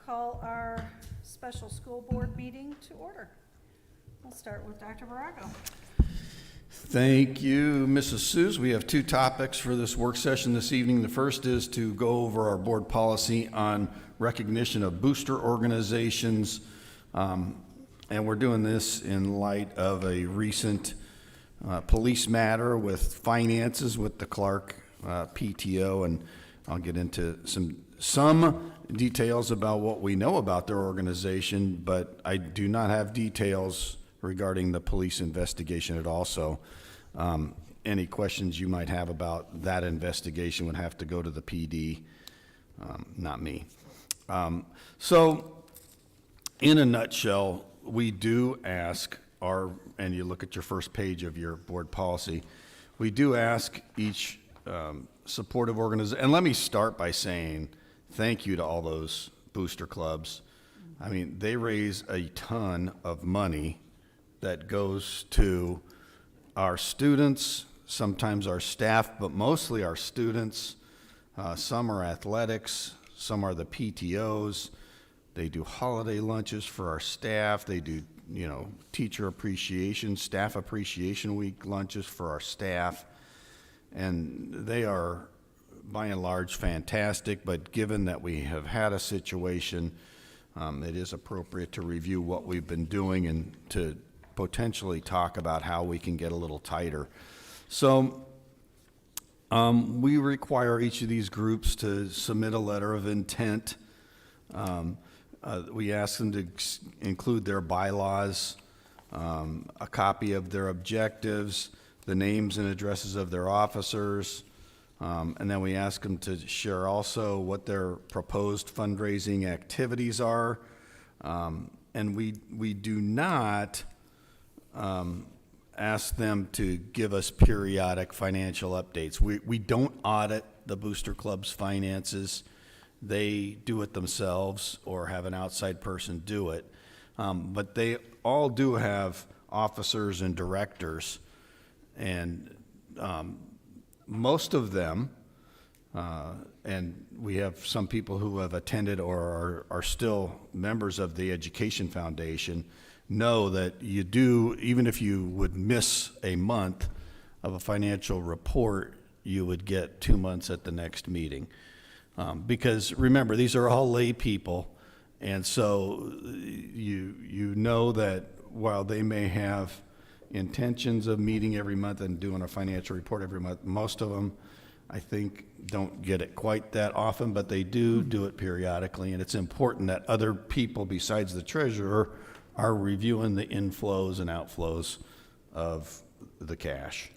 call our special school board meeting to order. We'll start with Dr. Barago. Thank you, Mrs. Seuss. We have two topics for this work session this evening. The first is to go over our board policy on recognition of booster organizations. And we're doing this in light of a recent police matter with finances with the Clark PTO, and I'll get into some details about what we know about their organization, but I do not have details regarding the police investigation at all. So any questions you might have about that investigation would have to go to the PD, not me. So in a nutshell, we do ask and you look at your first page of your board policy, we do ask each supportive organization, and let me start by saying thank you to all those booster clubs. I mean, they raise a ton of money that goes to our students, sometimes our staff, but mostly our students. Some are athletics, some are the PTOs. They do holiday lunches for our staff. They do, teacher appreciation, staff appreciation week lunches for our staff. And they are, by and large, fantastic, but given that we have had a situation, it is appropriate to review what we've been doing and to potentially talk about how we can get a little tighter. So we require each of these groups to submit a letter of intent. We ask them to include their bylaws, a copy of their objectives, the names and addresses of their officers, and then we ask them to share also what their proposed fundraising activities are. And we do not ask them to give us periodic financial updates. We don't audit the Booster Club's finances. They do it themselves or have an outside person do it. But they all do have officers and directors, and most of them, and we have some people who have attended or are still members of the Education Foundation, know that you do, even if you would miss a month of a financial report, you would get 2 months at the next meeting. Because remember, these are all lay people, and so you know that while they may have intentions of meeting every month and doing a financial report every month, most of them, I think, don't get it quite that often, but they do it periodically, and it's important that other people besides the treasurer are reviewing the inflows and outflows of the cash.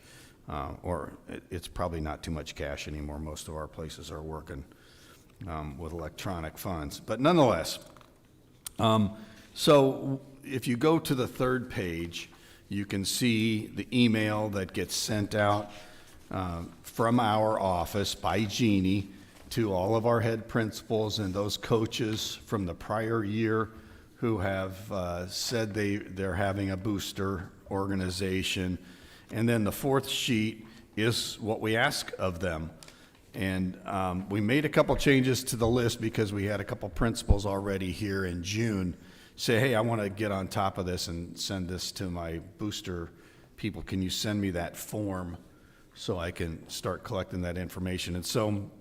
Or it's probably not too much cash anymore. Most of our places are working with electronic funds. But nonetheless, so if you go to the third page, you can see the email that gets sent out from our office by Jeannie to all of our head principals and those coaches from the prior year who have said they're having a booster organization. And then the fourth sheet is what we ask of them. And we made a couple changes to the list because we had a couple principals already here in June say, hey, I want to get on top of this and send this to my booster people. Can you send me that form so I can start collecting that information? And so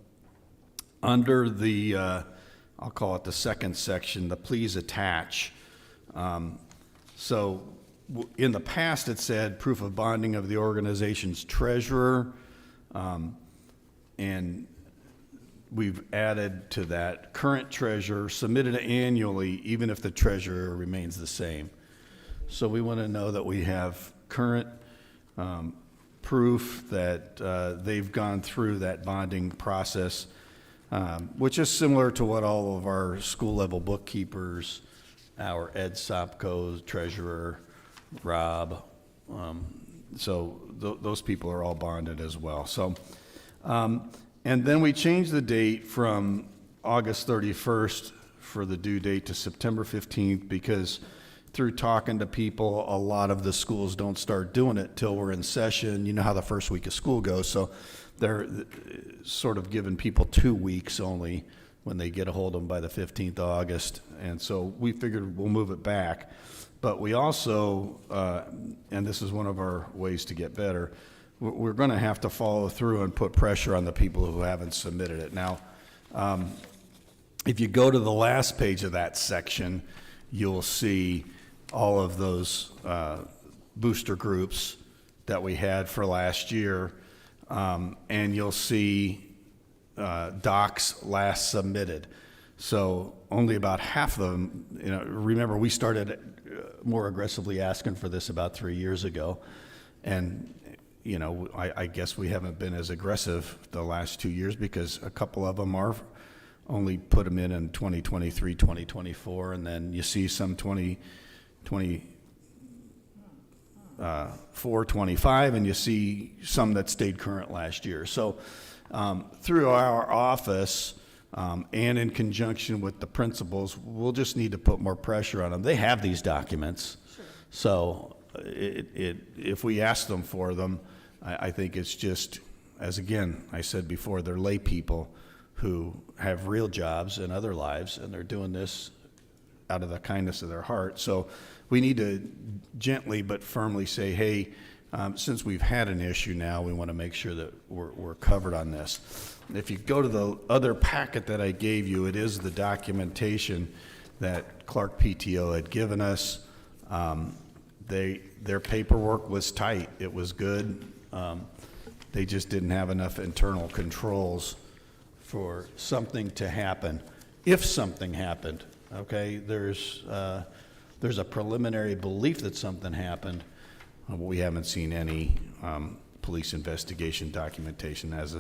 under the, I'll call it the second section, the please attach. So in the past, it said proof of bonding of the organization's treasurer, and we've added to that current treasurer submitted annually, even if the treasurer remains the same. So we want to know that we have current proof that they've gone through that bonding process, which is similar to what all of our school level bookkeepers, our Ed Sopko treasurer, Rob, so those people are all bonded as well. So, and then we changed the date from August 31st for the due date to September 15th because through talking to people, a lot of the schools don't start doing it till we're in session. You know how the first week of school goes, so they're sort of giving people 2 weeks only when they get a hold of them by the 15th of August. And so we figured we'll move it back. But we also, and this is one of our ways to get better, we're going to have to follow through and put pressure on the people who haven't submitted it. Now, if you go to the last page of that section, you'll see all of those booster groups that we had for last year, and you'll see docs last submitted. So only about half of them, remember we started more aggressively asking for this about 3 years ago, and I guess we haven't been as aggressive the last 2 years because a couple of them are only put them in 2023, 2024, and then you see some 2024, 25, and you see some that stayed current last year. So through our office and in conjunction with the principals, we'll just need to put more pressure on them. They have these documents. Sure. So if we ask them for them, I think it's just, as again, I said before, they're lay people who have real jobs and other lives, and they're doing this out of the kindness of their heart. So we need to gently but firmly say, hey, since we've had an issue now, we want to make sure that we're covered on this. If you go to the other packet that I gave you, it is the documentation that Clark PTO had given us. Their paperwork was tight. It was good. They just didn't have enough internal controls for something to happen. If something happened, okay, there's a preliminary belief that something happened, but we haven't seen any police investigation documentation as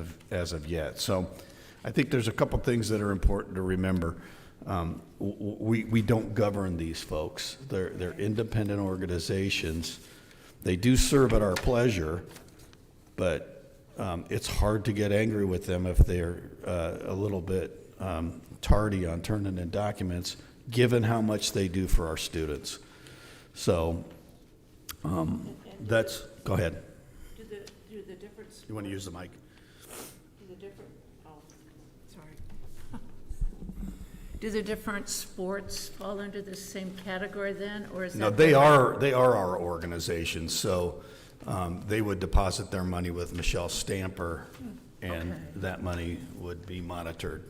of yet. So I think there's a couple things that are important to remember. We don't govern these folks. They're independent organizations. They do serve at our pleasure, but it's hard to get angry with them if they're a little bit tardy on turning in documents, given how much they do for our students. So go ahead. Do the different, You want to use the mic? do the different sports fall under the same category then, or is that? No, they are our organization, so they would deposit their money with Michelle Stamper, and Okay. that money would be monitored.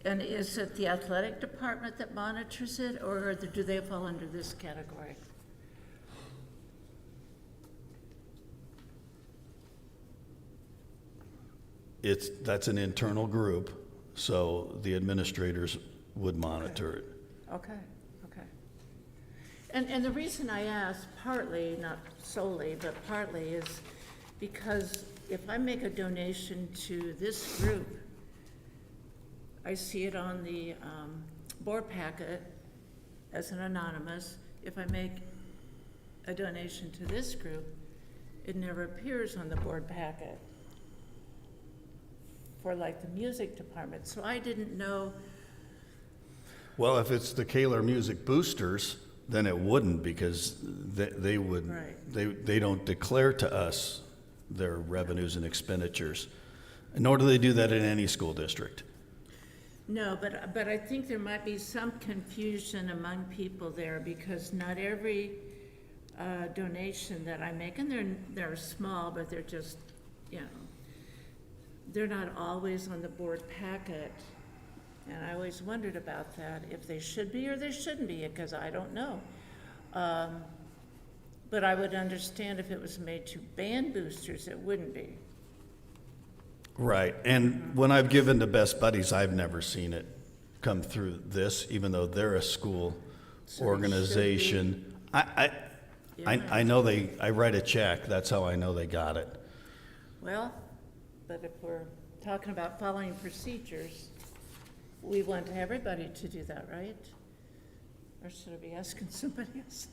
And is it the athletic department that monitors it, or do they fall under this category? That's an internal group, so the administrators would monitor it. Okay. And the reason I ask, partly, not solely, but partly, is because if I make a donation to this group, I see it on the board packet as an anonymous. If I make a donation to this group, it never appears on the board packet for like the music department. So I didn't know. Well, if it's the Kaler Music Boosters, then it wouldn't, because they would, Right. they don't declare to us their revenues and expenditures, nor do they do that in any school district. No, but I think there might be some confusion among people there, because not every donation that I make, and they're small, but they're just, they're not always on the board packet. And I always wondered about that, if they should be or they shouldn't be, because I don't know. But I would understand if it was made to band boosters, it wouldn't be. Right, and when I've given to Best Buddies, I've never seen it come through this, even though they're a school So it organization. I know I write a check, that's how I know they got it. Well, but if we're talking about following procedures, we want everybody to do that, right? Or should I be asking somebody else?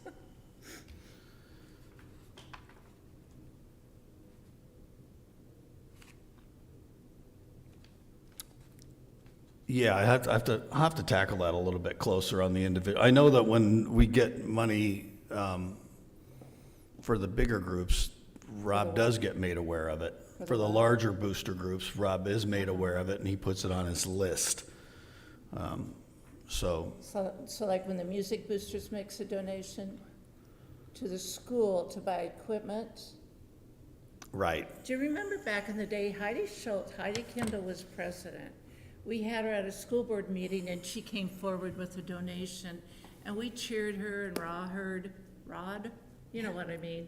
Yeah, I'll have to tackle that a little bit closer on the individual. I know that when we get money for the bigger groups, Rob does get made aware of it. For the larger booster groups, Rob is made aware of it, and he puts it on his list. So, So like when the Music Boosters makes a donation to the school to buy equipment? right. Do you remember back in the day, Heidi Kendall was president? We had her at a school board meeting and she came forward with a donation and we cheered her and Rod, you know what I mean?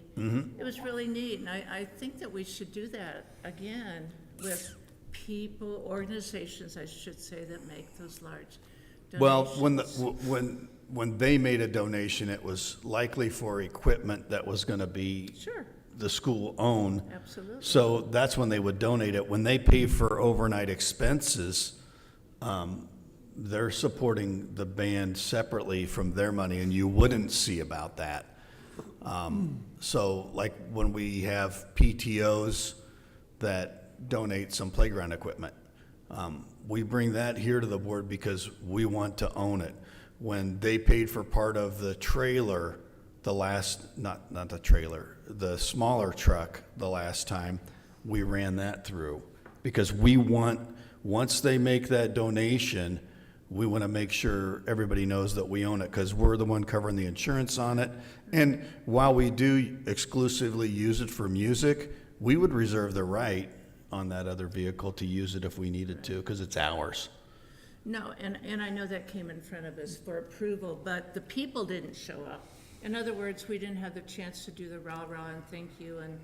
It was really neat and I think that we should do that again with people, organizations, I should say, that make those large Well, donations. when they made a donation, it was likely for equipment that was going to be Sure, the school own. absolutely. So that's when they would donate it. When they pay for overnight expenses, they're supporting the band separately from their money, and you wouldn't see about that. So like when we have PTOs that donate some playground equipment, we bring that here to the board because we want to own it. When they paid for part of the trailer, not the trailer, the smaller truck the last time, we ran that through. Because once they make that donation, we want to make sure everybody knows that we own it, because we're the one covering the insurance on it. And while we do exclusively use it for music, we would reserve the right on that other vehicle to use it if we needed to, because it's ours. No, and I know that came in front of us for approval, but the people didn't show up. In other words, we didn't have the chance to do the rah-rah and thank you, and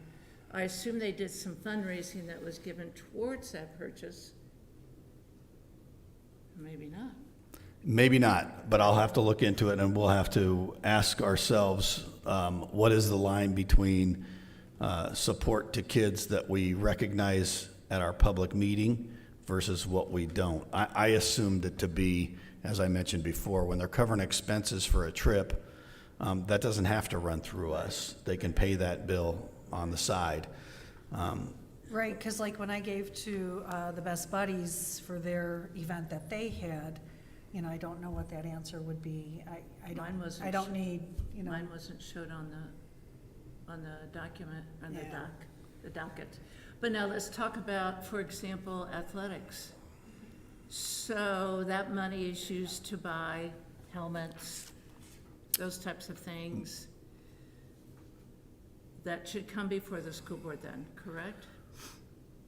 I assume they did some fundraising that was given towards that purchase. Maybe not. Maybe not, but I'll have to look into it, and we'll have to ask ourselves, what is the line between support to kids that we recognize at our public meeting versus what we don't. I assumed it to be, as I mentioned before, when they're covering expenses for a trip, that doesn't have to run through us. They can pay that bill on the side. Right, because like when I gave to the Best Buddies for their event that they had, you know, I don't know what that answer would be. Mine wasn't I don't need, you know. Mine wasn't showed on the document, on Yeah. the docket. But now let's talk about, for example, athletics. So that money is used to buy helmets, those types of things. That should come before the school board then, correct?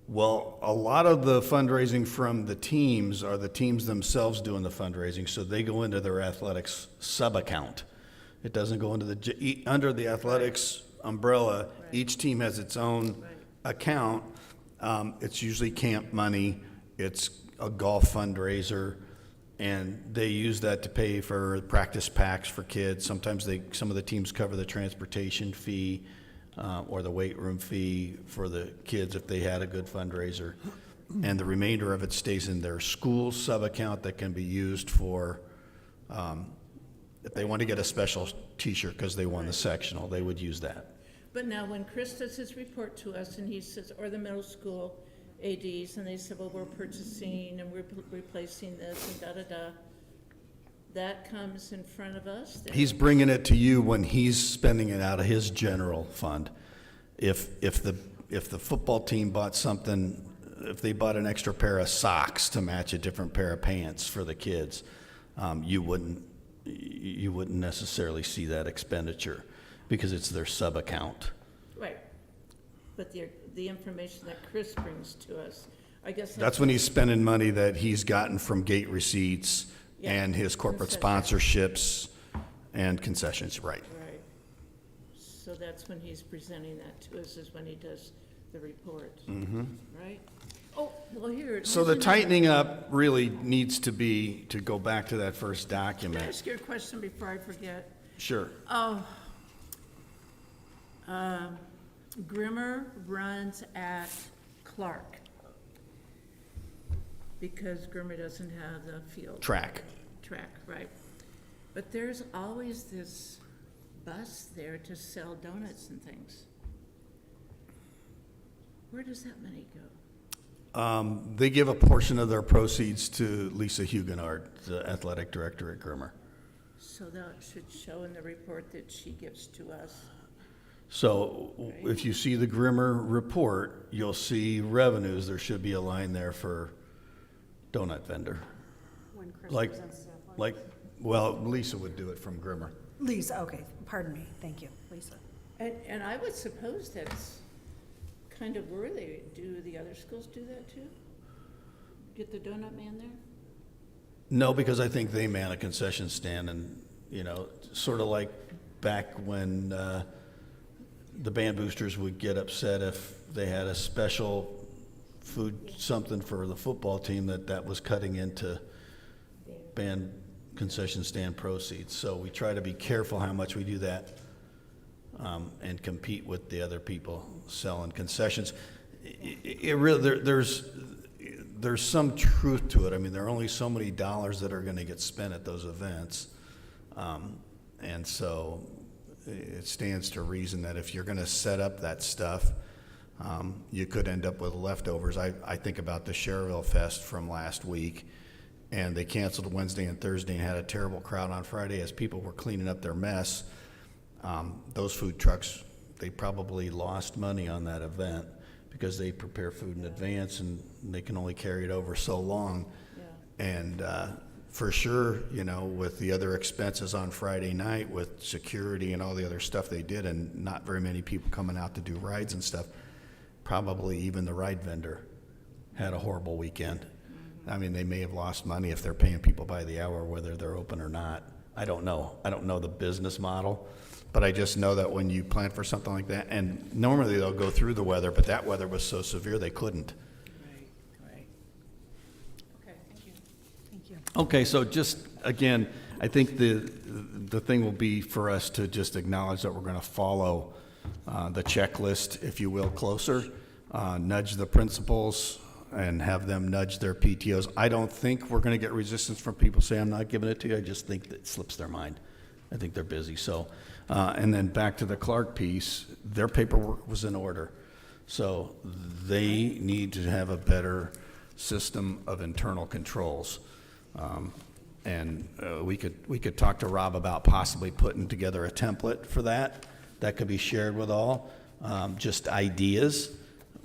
Well, a lot of the fundraising from the teams are the teams themselves doing the fundraising, so they go into their athletics sub-account. It doesn't go into under the athletics umbrella. Right. Each team has its own Right. account. It's usually camp money, it's a golf fundraiser, and they use that to pay for practice packs for kids. Sometimes some of the teams cover the transportation fee, or the weight room fee for the kids if they had a good fundraiser. And the remainder of it stays in their school sub-account that can be used for, if they want to get a special t-shirt because they won the sectional, they would use that. But now, when Chris does his report to us, and he says, or the middle school ADs, and they said, well, we're purchasing and we're replacing this and da-da-da, that comes in front of us? then- He's bringing it to you when he's spending it out of his general fund. If the football team bought something, if they bought an extra pair of socks to match a different pair of pants for the kids, you wouldn't necessarily see that expenditure because it's their sub-account. Right. But the information that Chris brings to us, I guess. That's when he's spending money that he's gotten from gate receipts Yeah, and his corporate concessions. sponsorships and concessions, right. Right. So that's when he's presenting that to us, is when he does the report. Right? Oh, well, here. So here's the another- tightening up really needs to be, to go back to that first Can I document. ask you a question before I forget? Sure. Oh, Grimmer runs at Clark because Grimmer doesn't have the field. Track. Track, right. But there's always this bus there to sell donuts and things. Where does that money go? They give a portion of their proceeds to Lisa Huguenard, the athletic director at Grimmer. So that should show in the report that she gives to us. So if you see the Grimmer report, you'll see revenues. There should be a line there for donut vendor. when Chris Like, presents the athletics? like, well, Lisa would do it from Grimmer. Lisa, okay, pardon me, thank you, Lisa. And I would suppose that's kind of where they do, the other schools do that too? Get the donut man there? No, because I think they man a concession stand and, sort of like back when the band boosters would get upset if they had a special food something for the football team that was cutting into band concession stand proceeds. So we try to be careful how much we do that and compete with the other people selling concessions. There's some truth to it. I mean, there are only so many dollars that are going to get spent at those events. And so it stands to reason that if you're going to set up that stuff, you could end up with leftovers. I think about the Cherville Fest from last week, and they canceled Wednesday and Thursday and had a terrible crowd on Friday as people were cleaning up their mess. Those food trucks, they probably lost money on that event because they prepare food in advance and they can only carry it over so long. Yeah. And for sure, with the other expenses on Friday night with security and all the other stuff they did and not very many people coming out to do rides and stuff, probably even the ride vendor had a horrible weekend. I mean, they may have lost money if they're paying people by the hour, whether they're open or not. I don't know. I don't know the business model, but I just know that when you plan for something like that, and normally they'll go through the weather, but that weather was so severe they couldn't. Right. Okay, thank you. Thank you. Okay, so just, again, I think the thing will be for us to just acknowledge that we're going to follow the checklist, if you will, closer, nudge the principals, and have them nudge their PTOs. I don't think we're going to get resistance from people saying, I'm not giving it to you. I just think that it slips their mind. I think they're busy. So, and then back to the Clark piece, their paperwork was in order. So they need to have a better system of internal controls. And we could talk to Rob about possibly putting together a template for that could be shared with all, just ideas.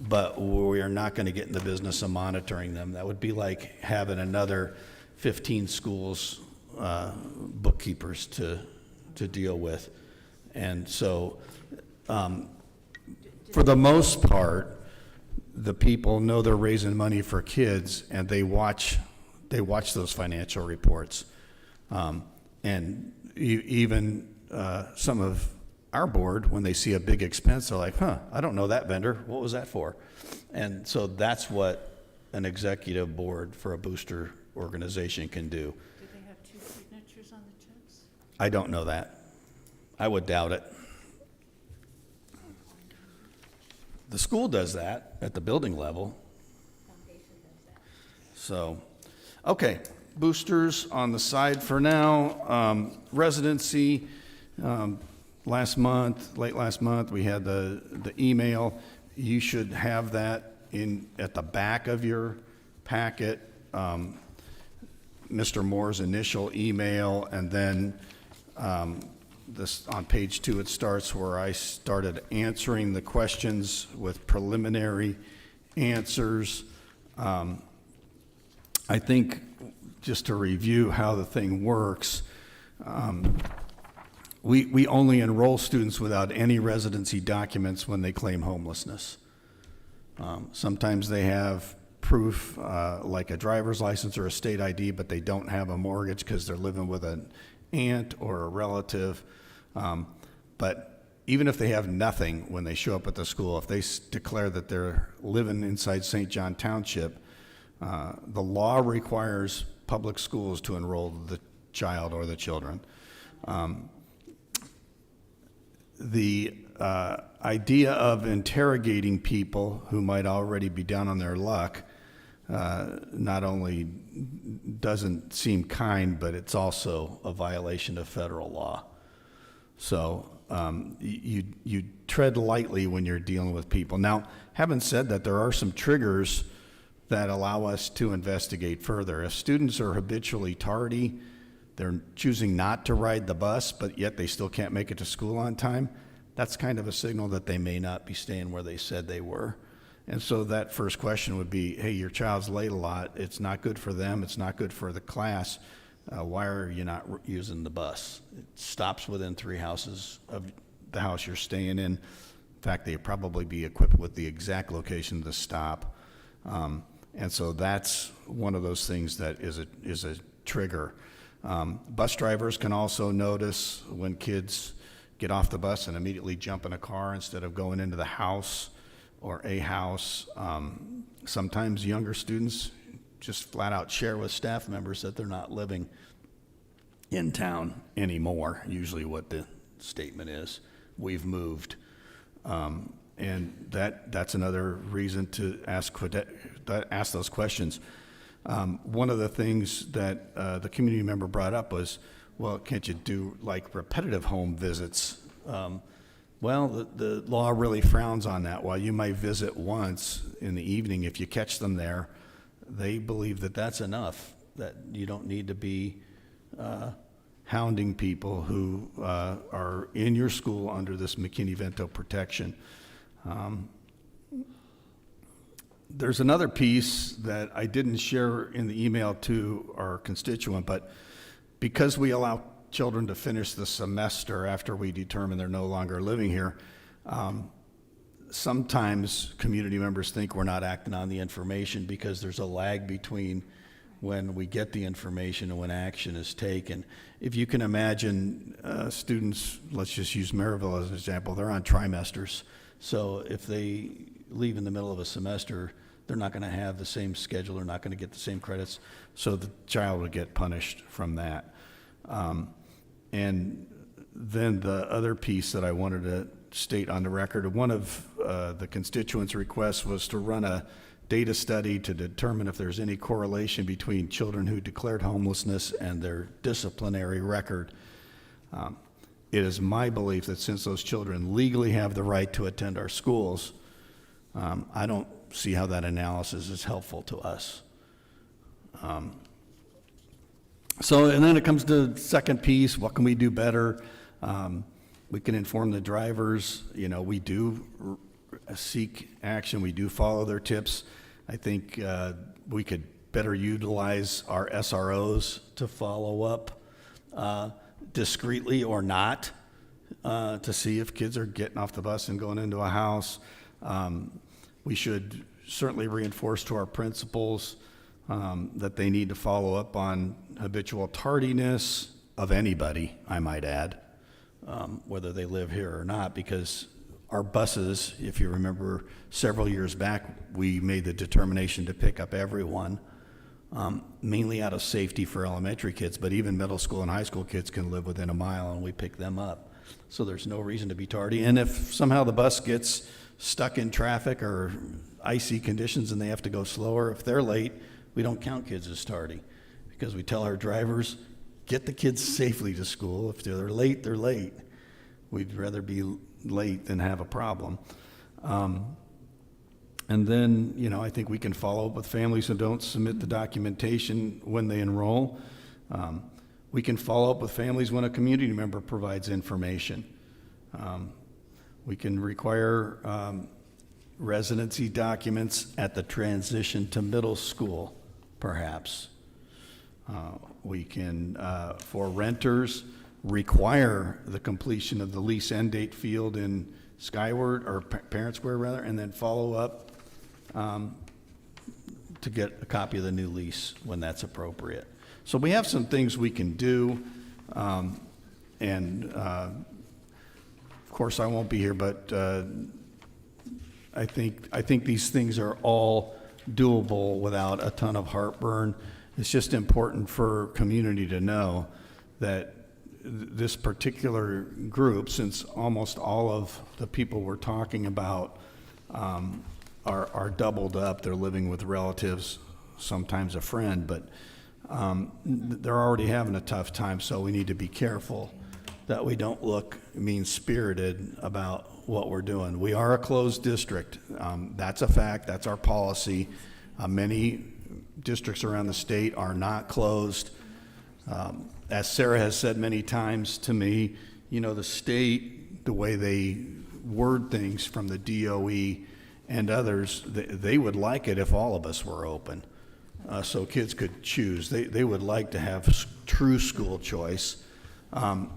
But we are not going to get in the business of monitoring them. That would be like having another 15 schools, bookkeepers to deal with. And so, for the most part, the people know they're raising money for kids, and they watch those financial reports. And even some of our board, when they see a big expense, they're like, I don't know that vendor. What was that for? And so that's what an executive board for a booster organization can do. Do they have 2 signatures on the checks? I don't know that. I would doubt it. The school does that at the building level. So, okay, boosters on the side for now. Residency, late last month, we had the email. You should have that at the back of your packet. Mr. Moore's initial email, and then this on page 2, it starts where I started answering the questions with preliminary answers. I think, just to review how the thing works, we only enroll students without any residency documents when they claim homelessness. Sometimes they have proof, like a driver's license or a state ID, but they don't have a mortgage because they're living with an aunt or a relative. But even if they have nothing when they show up at the school, if they declare that they're living inside St. John Township, the law requires public schools to enroll the child or the children. The idea of interrogating people who might already be down on their luck not only doesn't seem kind, but it's also a violation of federal law. So you tread lightly when you're dealing with people. Now, having said that, there are some triggers that allow us to investigate further. If students are habitually tardy, they're choosing not to ride the bus, but yet they still can't make it to school on time, that's kind of a signal that they may not be staying where they said they were. And so that first question would be, hey, your child's late a lot. It's not good for them. It's not good for the class. Why are you not using the bus? It stops within 3 houses of the house you're staying in. In fact, they'd probably be equipped with the exact location of the stop. And so that's one of those things that is a trigger. Bus drivers can also notice when kids get off the bus and immediately jump in a car instead of going into the house or a house. Sometimes younger students just flat out share with staff members that they're not living in town anymore, usually what the statement is. We've moved. And that's another reason to ask those questions. One of the things that the community member brought up was, well, can't you do like repetitive home visits? Well, the law really frowns on that. While you might visit once in the evening, if you catch them there, they believe that that's enough, that you don't need to be hounding people who are in your school under this McKinney-Vento protection. There's another piece that I didn't share in the email to our constituent, but because we allow children to finish the semester after we determine they're no longer living here, sometimes community members think we're not acting on the information because there's a lag between when we get the information and when action is taken. If you can imagine students, let's just use Maryville as an example, they're on trimesters. So if they leave in the middle of a semester, they're not going to have the same schedule, they're not going to get the same credits, so the child would get punished from that. And then the other piece that I wanted to state on the record, one of the constituents' requests was to run a data study to determine if there's any correlation between children who declared homelessness and their disciplinary record. It is my belief that since those children legally have the right to attend our schools, I don't see how that analysis is helpful to us. And then it comes to the second piece, what can we do better? We can inform the drivers, we do seek action, we do follow their tips. I think we could better utilize our SROs to follow up discreetly or not to see if kids are getting off the bus and going into a house. We should certainly reinforce to our principals that they need to follow up on habitual tardiness of anybody, I might add, whether they live here or not, because our buses, if you remember several years back, we made the determination to pick up everyone, mainly out of safety for elementary kids, but even middle school and high school kids can live within a mile and we pick them up. So there's no reason to be tardy. And if somehow the bus gets stuck in traffic or icy conditions and they have to go slower, if they're late, we don't count kids as tardy because we tell our drivers, get the kids safely to school. If they're late, they're late. We'd rather be late than have a problem. And then, I think we can follow up with families who don't submit the documentation when they enroll. We can follow up with families when a community member provides information. We can require residency documents at the transition to middle school, perhaps. We can, for renters, require the completion of the lease end date field in Skyward, or Parent Square rather, and then follow up to get a copy of the new lease when that's appropriate. So we have some things we can do, and of course I won't be here, but I think these things are all doable without a ton of heartburn. It's just important for community to know that this particular group, since almost all of the people we're talking about are doubled up, they're living with relatives, sometimes a friend, but they're already having a tough time, so we need to be careful that we don't look mean-spirited about what we're doing. We are a closed district. That's a fact. That's our policy. Many districts around the state are not closed. As Sarah has said many times to me, the state, the way they word things from the DOE and others, they would like it if all of us were open, so kids could choose. They would like to have true school choice.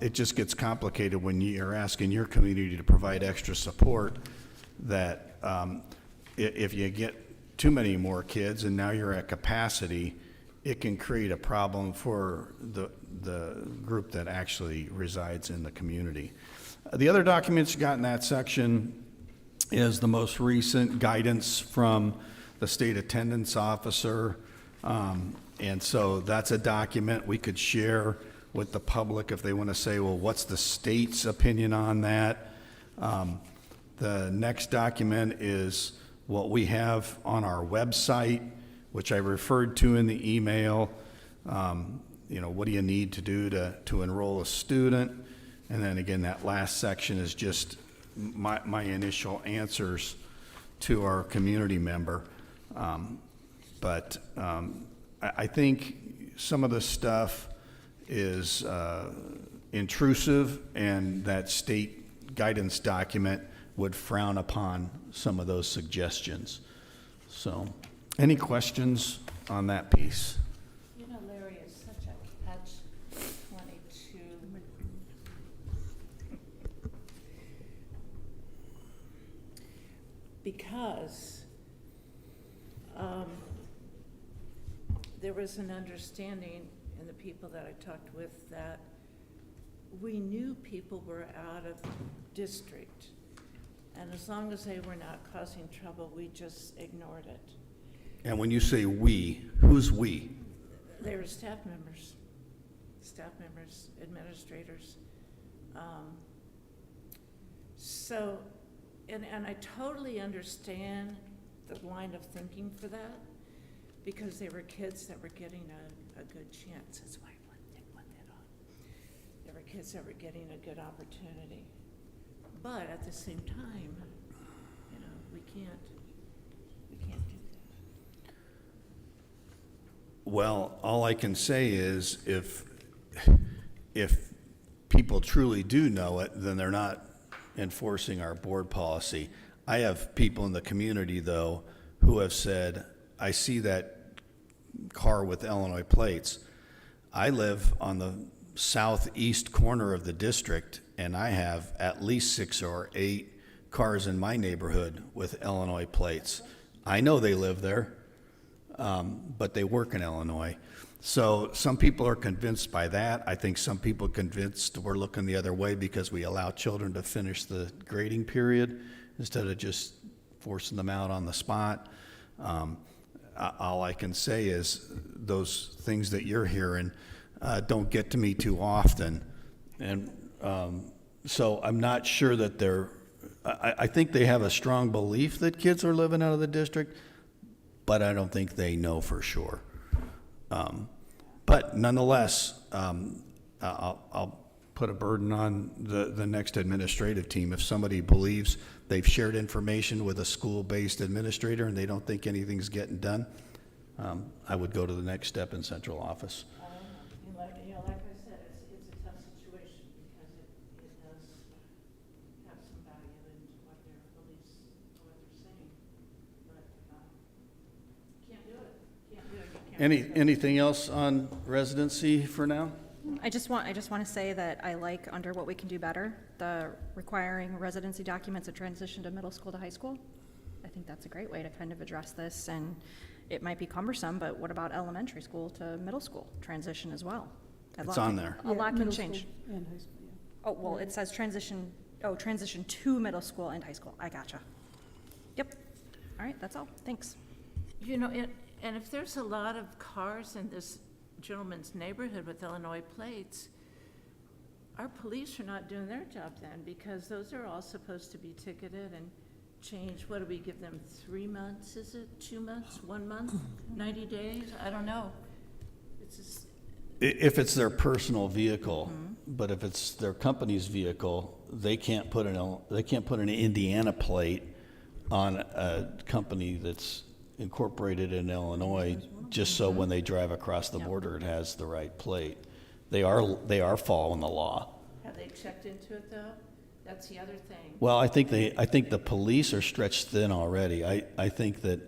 It just gets complicated when you're asking your community to provide extra support, that if you get too many more kids and now you're at capacity, it can create a problem for the group that actually resides in the community. The other documents you got in that section is the most recent guidance from the state attendance officer. And so that's a document we could share with the public if they want to say, well, what's the state's opinion on that? The next document is what we have on our website, which I referred to in the email. What do you need to do to enroll a student? And then again, that last section is just my initial answers to our community member. But I think some of the stuff is intrusive, and that state guidance document would frown upon some of those suggestions. So, any questions on that piece? You know, Larry, is such a catch-22. Because there was an understanding in the people that I talked with that we knew people were out of district. And as long as they were not causing trouble, we just ignored it. And when you say we, who's we? They were staff members, administrators. And I totally understand the line of thinking for that, because they were kids that were getting a good chance. That's why I want that on. There were kids that were getting a good opportunity. But at the same time, we can't do that. Well, all I can say is if people truly do know it, then they're not enforcing our board policy. I have people in the community, though, who have said, I see that car with Illinois plates. I live on the southeast corner of the district, and I have at least 6 or 8 cars in my neighborhood with Illinois plates. I know they live there, but they work in Illinois. So some people are convinced by that. I think some people are convinced we're looking the other way because we allow children to finish the grading period instead of just forcing them out on the spot. All I can say is those things that you're hearing don't get to me too often. And so I'm not sure that I think they have a strong belief that kids are living out of the district, but I don't think they know for sure. But nonetheless, I'll put a burden on the next administrative team. If somebody believes they've shared information with a school-based administrator and they don't think anything's getting done, I would go to the next step in central office. Like I said, it's a tough situation because it does have some value in what their beliefs, what they're saying. But can't do it. Can't do it. Anything else on residency for now? I just want to say that I like, under what we can do better, the requiring residency documents at transition to middle school to high school. I think that's a great way to kind of address this, and it might be cumbersome, but what about elementary school to middle school transition as well? It's on there. A lot can middle change. school and high school, yeah. Oh, well, it says transition to middle school and high school. I gotcha. Yep. All right, that's all. Thanks. And if there's a lot of cars in this gentleman's neighborhood with Illinois plates, our police are not doing their job then, because those are all supposed to be ticketed and changed. What do we give them, 3 months, is it, 2 months, 1 month, 90 days? I don't know. It's just, If it's their personal vehicle, but if it's their company's vehicle, they can't put an Indiana plate on a company that's incorporated in Illinois, just so when they drive across the border, it has the right plate. They are following the law. have they checked into it though? That's the other thing. Well, I think the police are stretched thin already. I think that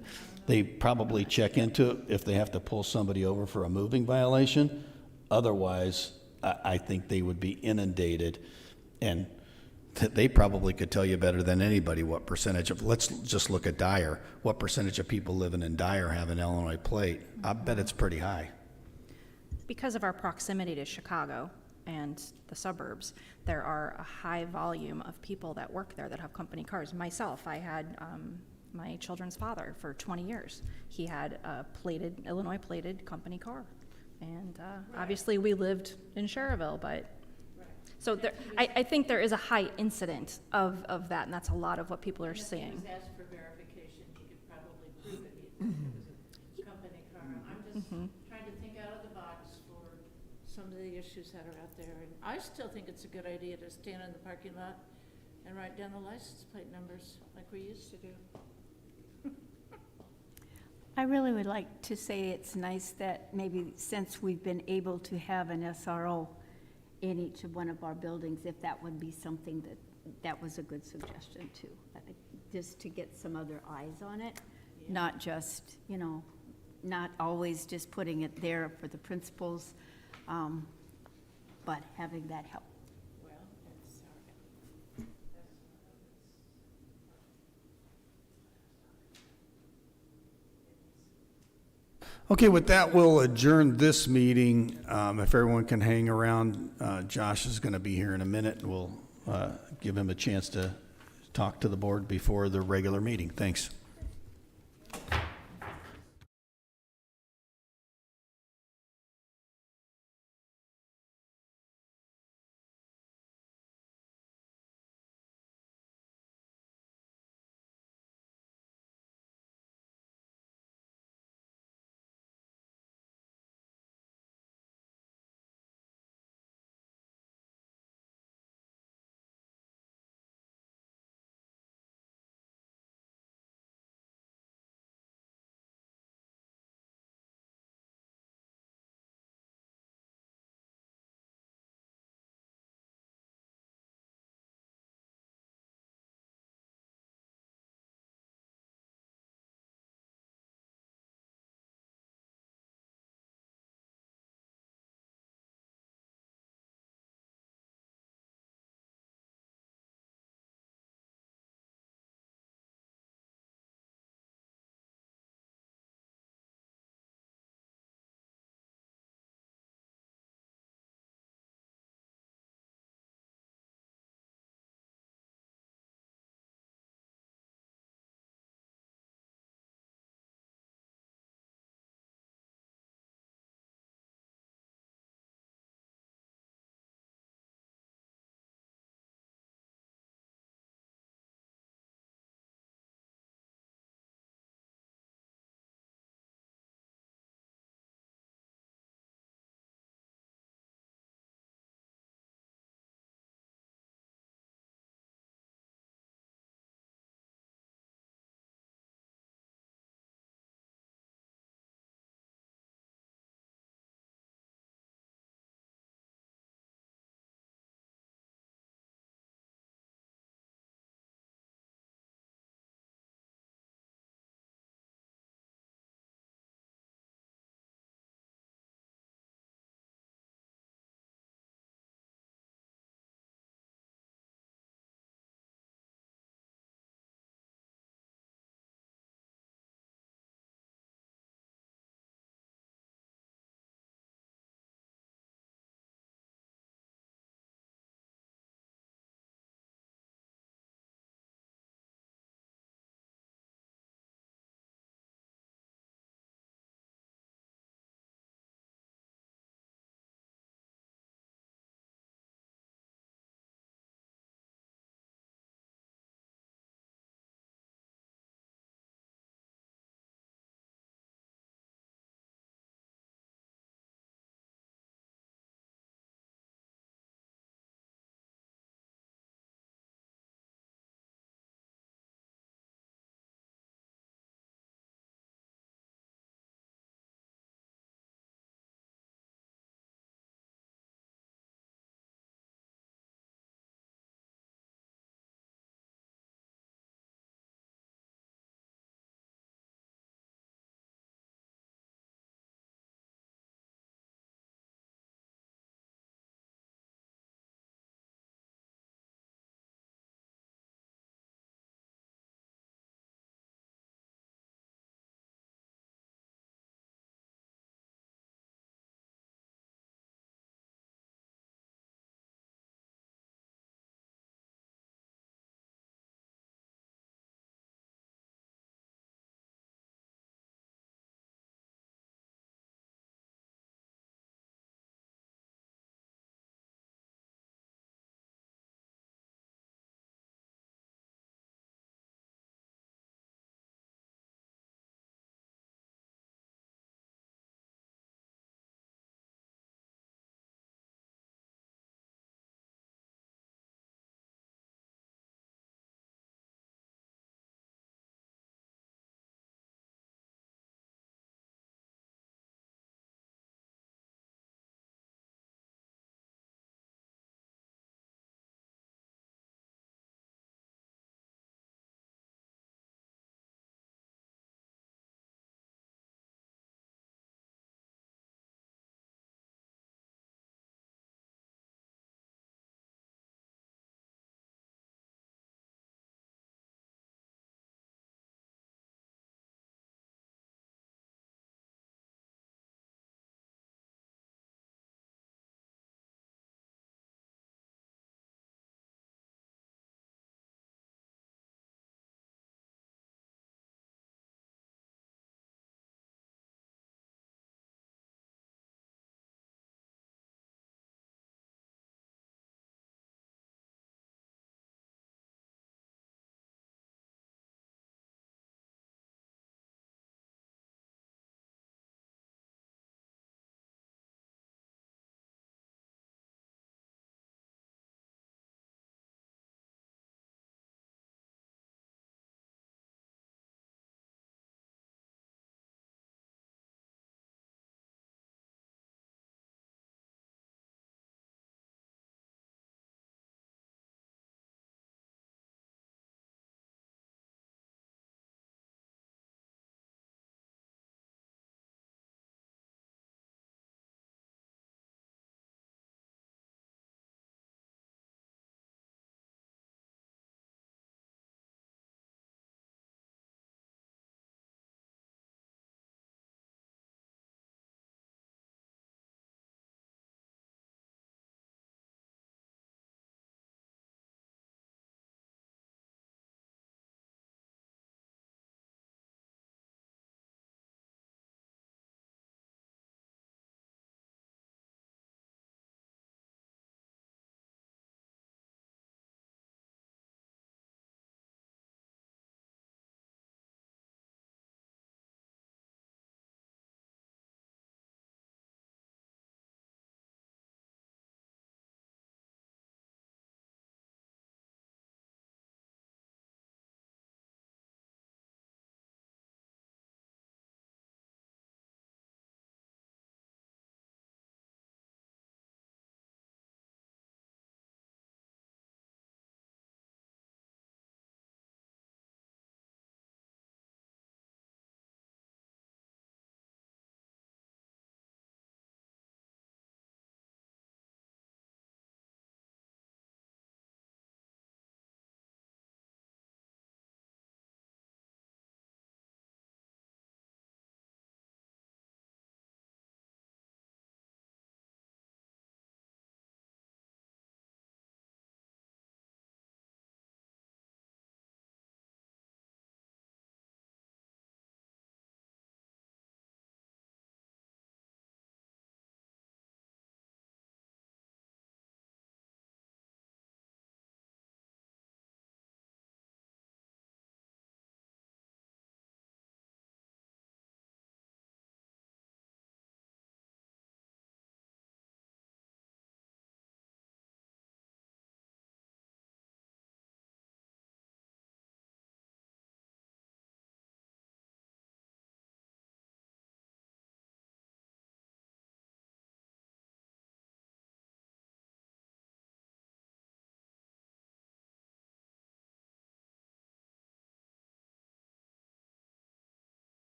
they probably check into it if they have to pull somebody over for a moving violation. Otherwise, I think they would be inundated, and they probably could tell you better than anybody what percentage of, let's just look at Dyer. What percentage of people living in Dyer have an Illinois plate? I bet it's pretty high. Because of our proximity to Chicago and the suburbs, there are a high volume of people that work there that have company cars. Myself, I had my children's father for 20 years. He had a Illinois plated company car. And obviously, we lived in Sherrville, but, so there, I think there is a high incident of that, and that's a lot of what people are seeing. If he was asked for verification, he could probably prove it. It was a company car. I'm just trying to think out of the box for some of the issues that are out there. And I still think it's a good idea to stand in the parking lot and write down the license plate numbers like we used to do. I really would like to say it's nice that maybe since we've been able to have an SRO in each of one of our buildings, if that would be something that was a good suggestion too. I think just to get some other eyes on it, not just, not always just putting it there for the principals, but having that help. Well, that's Okay, with that, we'll adjourn this meeting. If everyone can hang around, Josh is going to be here in a minute. We'll give him a chance to talk to the board before the regular meeting. Thanks.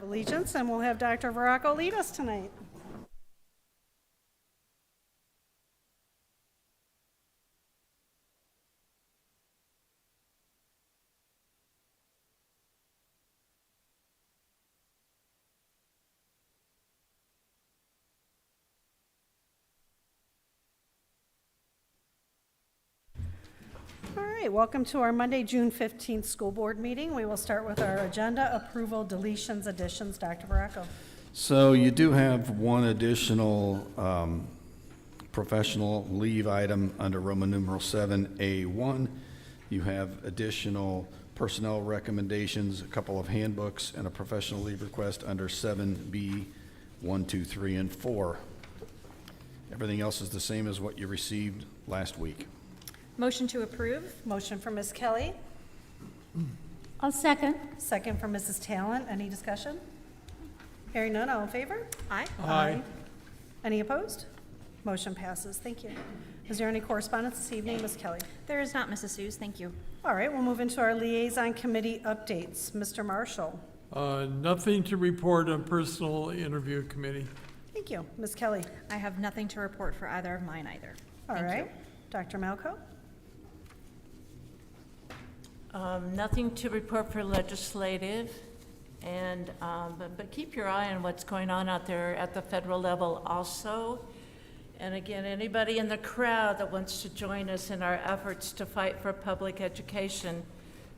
Allegiance, and we'll have Dr. Veraco lead us tonight. All right, welcome to our Monday, June 15th school board meeting. We will start with our agenda approval, deletions, additions. Dr. Veraco. So you do have one additional professional leave item under Roman numeral 7A1. You have additional personnel recommendations, a couple of handbooks, and a professional leave request under 7B 1, 2, 3, and 4. Everything else is the same as what you received last week. Motion to approve? Motion for Ms. Kelly, I'll second. second for Mrs. Talent. Any discussion? Hearing none, all in favor? Aye. Aye. Any opposed? Motion passes. Thank you. Is there any correspondence this evening, Ms. Kelly? There is not, Mrs. Suze, thank you. All right, we'll move into our liaison committee updates. Mr. Marshall. Nothing to report on personal interview committee. Thank you. Ms. Kelly. I have nothing to report for either of mine either. All Thank you. right. Dr. Malco. Nothing to report for legislative, and, but keep your eye on what's going on out there at the federal level also. And again, anybody in the crowd that wants to join us in our efforts to fight for public education,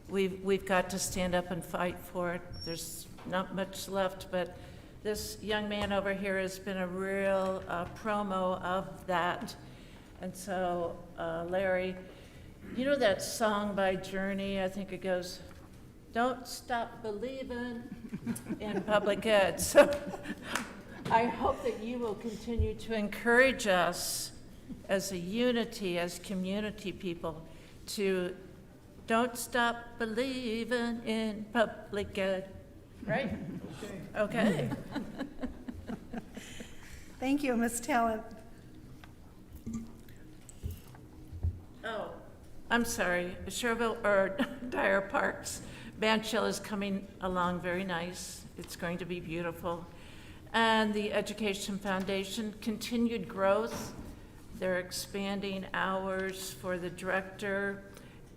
we've got to stand up and fight for it. There's not much left, but this young man over here has been a real promo of that. And so, Larry, you know that song by Journey? I think it goes, "Don't stop believing in public ed." So I hope that you will continue to encourage us as a unity, as community people, to don't stop believing in public ed. Right? Okay. Thank you, Ms. Talent. Oh, I'm sorry, Sherville, or Dyer Parks. Bandshell is coming along very nice. It's going to be beautiful. And the Education Foundation, continued growth. They're expanding hours for the director,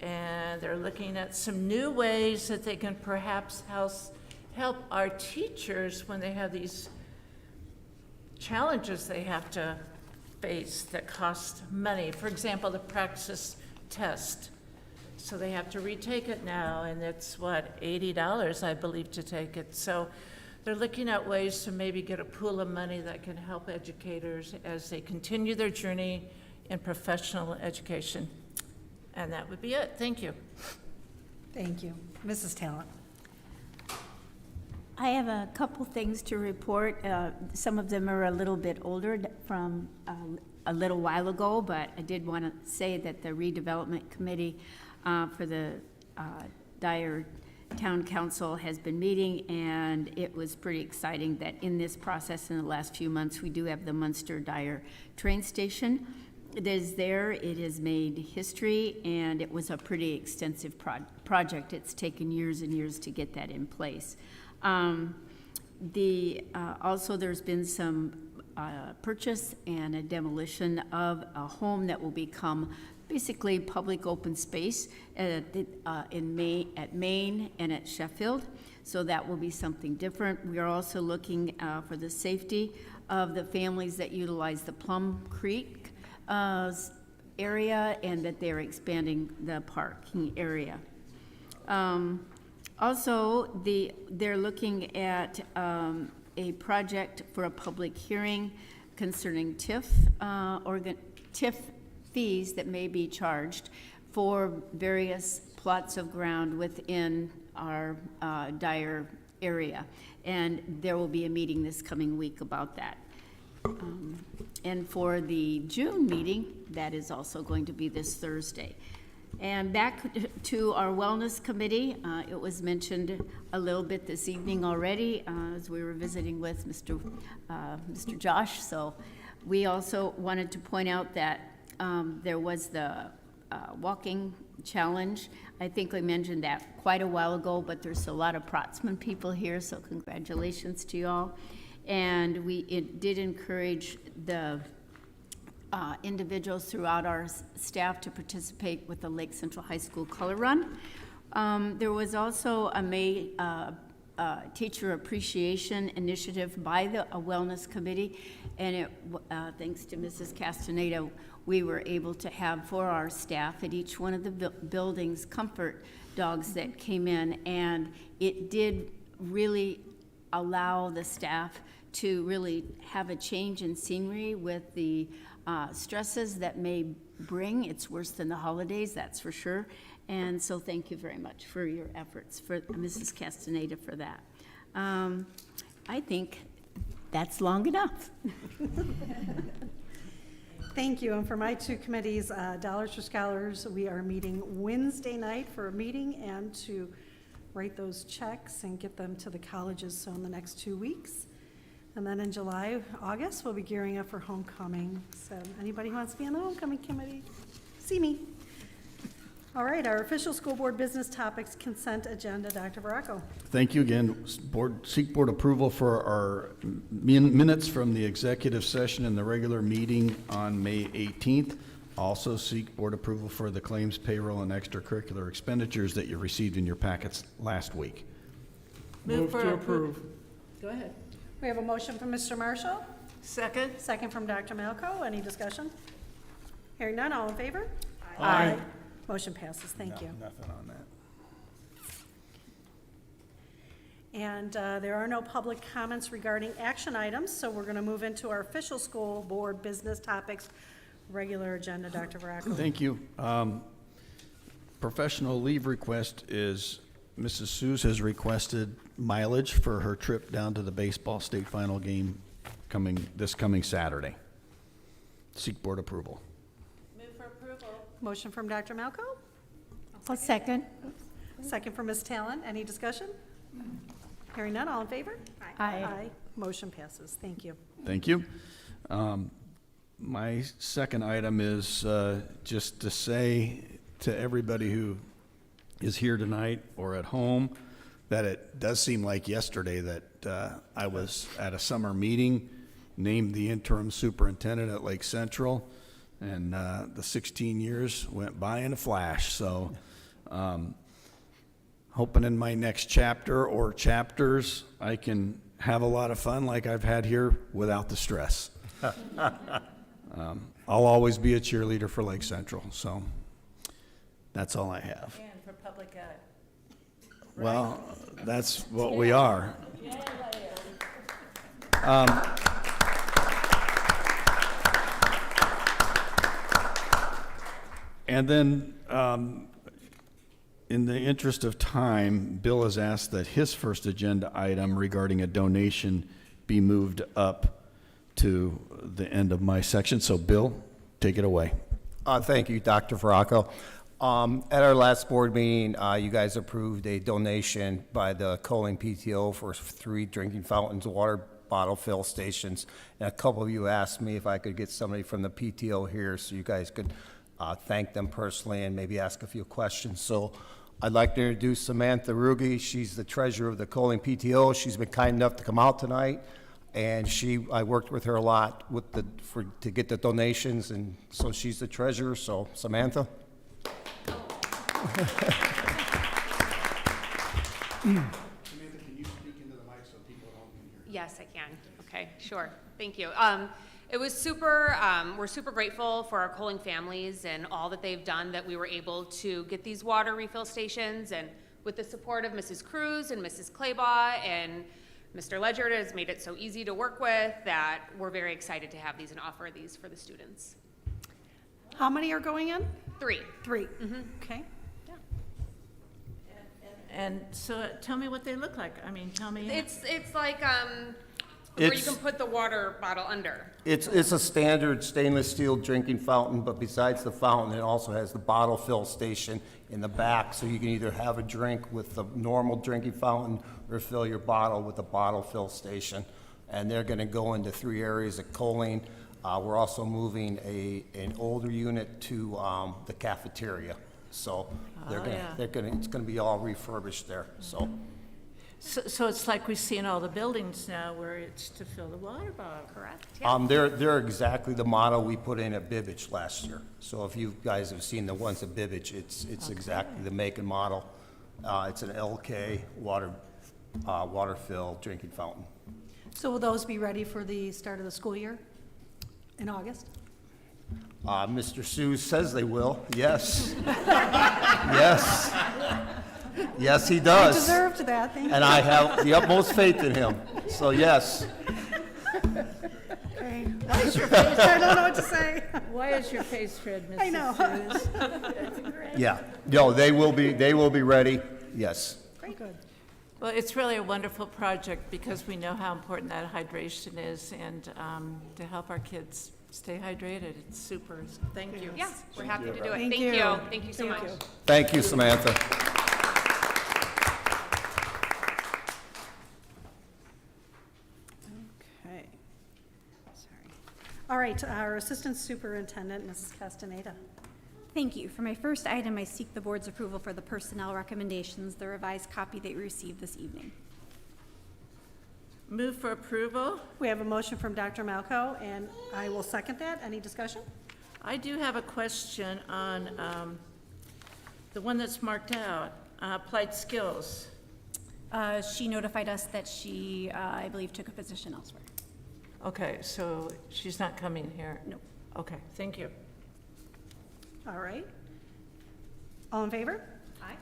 and they're looking at some new ways that they can perhaps help our teachers when they have these challenges they have to face that cost money. For example, the Praxis test. So they have to retake it now, and it's what, $80, I believe, to take it. So they're looking at ways to maybe get a pool of money that can help educators as they continue their journey in professional education. And that would be it. Thank you. Thank you. Mrs. Talent. I have a couple things to report. Some of them are a little bit older from a little while ago, but I did want to say that the redevelopment committee for the Dyer Town Council has been meeting, and it was pretty exciting that in this process in the last few months, we do have the Munster-Dyer train station. It is there, it has made history, and it was a pretty extensive project. It's taken years and years to get that in place. Also, there's been some purchase and a demolition of a home that will become basically public open space at Maine and at Sheffield. So that will be something different. We are also looking for the safety of the families that utilize the Plum Creek area, and that they're expanding the parking area. Also, they're looking at a project for a public hearing concerning TIF fees that may be charged for various plots of ground within our Dyer area. And there will be a meeting this coming week about that. And for the June meeting, that is also going to be this Thursday. And back to our wellness committee, it was mentioned a little bit this evening already as we were visiting with Mr. Josh. So we also wanted to point out that there was the challenge. I think I mentioned that quite a while ago, but there's a lot of Protzman people here, so congratulations to you all. And it did encourage the individuals throughout our staff to participate with the Lake Central High School Color Run. There was also a teacher appreciation initiative by the Wellness Committee, and thanks to Mrs. Castaneda, we were able to have for our staff at each one of the buildings comfort dogs that came in, and it did really allow the staff to really have a change in scenery with the stresses that may bring. It's worse than the holidays, that's for sure. And so thank you very much for your efforts, for Mrs. Castaneda for that. I think that's long enough. Thank you, and for my two committees, Dollars for Scholars, we are meeting Wednesday night for a meeting and to write those checks and get them to the colleges, so in the next 2 weeks. And then in July, August, we'll be gearing up for homecoming, so anybody who wants to be on the homecoming committee, see me. All right, our official school board business topics consent agenda, Dr. Baraco. Thank you again. Seek board approval for our minutes from the executive session and the regular meeting on May 18th. Also seek board approval for the claims, payroll, and extracurricular expenditures that you received in your packets last week. Move to approve. Go ahead. We have a motion from Mr. Marshall, Second? second from Dr. Malco. Any discussion? Hearing none, all in favor? Aye. Motion passes, thank you. Nothing on that. And there are no public comments regarding action items, so we're going to move into our official school board business topics, regular agenda, Dr. Baraco. Thank you. Professional leave request is Mrs. Seuss has requested mileage for her trip down to the baseball state final game this coming Saturday. Seek board approval. Motion from Dr. Malco, I'll second. second from Ms. Talon. Any discussion? Hearing none, all in favor? Aye. Motion passes, thank you. Thank you. My second item is just to say to everybody who is here tonight or at home that it does seem like yesterday that I was at a summer meeting, named the interim superintendent at Lake Central, and the 16 years went by in a flash. So hoping in my next chapter or chapters I can have a lot of fun like I've had here without the stress. I'll always be a cheerleader for Lake Central, so that's all I have. And for public ed. Well, that's what we are. And then, in the interest of time, Bill has asked that his first agenda item regarding a donation be moved up to the end of my section. So, Bill, take it away. Thank you, Dr. Veracco. At our last board meeting, you guys approved a donation by the Coling PTO for 3 drinking fountains, water bottle fill stations. And a couple of you asked me if I could get somebody from the PTO here so you guys could thank them personally and maybe ask a few questions. So I'd like to introduce Samantha Ruge. She's the treasurer of the Coling PTO. She's been kind enough to come out tonight, and I worked with her a lot to get the donations, and so she's the treasurer. So Samantha. Samantha, can you speak into the mic so people at home can hear? Yes, I can. Okay, sure. Thank you. It was super, we're super grateful for our Coling families and all that they've done that we were able to get these water refill stations, and with the support of Mrs. Cruz and Mrs. Claybaugh and Mr. Ledger has made it so easy to work with that we're very excited to have these and offer these for the students. How many are going in? 3. 3. Okay. And so tell me what they look like. I mean, tell me. It's like where you It's- can put the water bottle under. It's a standard stainless steel drinking fountain, but besides the fountain, it also has the bottle fill station in the back, so you can either have a drink with the normal drinking fountain or fill your bottle with the bottle fill station. And they're gonna go into 3 areas at Coling. We're also moving an older unit to the cafeteria. So yeah. it's gonna be all refurbished there, so. So it's like we see in all the buildings now where it's to fill the water bottle. Correct. They're exactly the model we put in at Bibbage last year. So if you guys have seen the ones at Bibbage, it's exactly the make and model. It's an LK water fill drinking fountain. So will those be ready for the start of the school year in August? Mr. Seuss says they will, yes. Yes. Yes, he does. Deserved that, thank you. And I have the utmost faith in him, so yes. Okay. I don't know what to say. Why is your face red, Mrs. I know. Seuss? Yeah, no, they will be ready, yes. Very good. Well, it's really a wonderful project because we know how important that hydration is, and to help our kids stay hydrated, it's super. Thank you. Yeah, we're happy to do it. Thank Thank you. you. Thank you so Thank much. you. Thank you, Samantha. Okay. Sorry. All right, our Assistant Superintendent, Mrs. Castaneda. Thank you. For my first item, I seek the board's approval for the personnel recommendations, the revised copy that you received this evening. Move for approval. We have a motion from Dr. Malco, and I will second that. Any discussion? I do have a question on the one that's marked out, applied skills. She notified us that she, I believe, took a position elsewhere. Okay, so she's not coming here? No. Okay, thank you. All right. All in favor?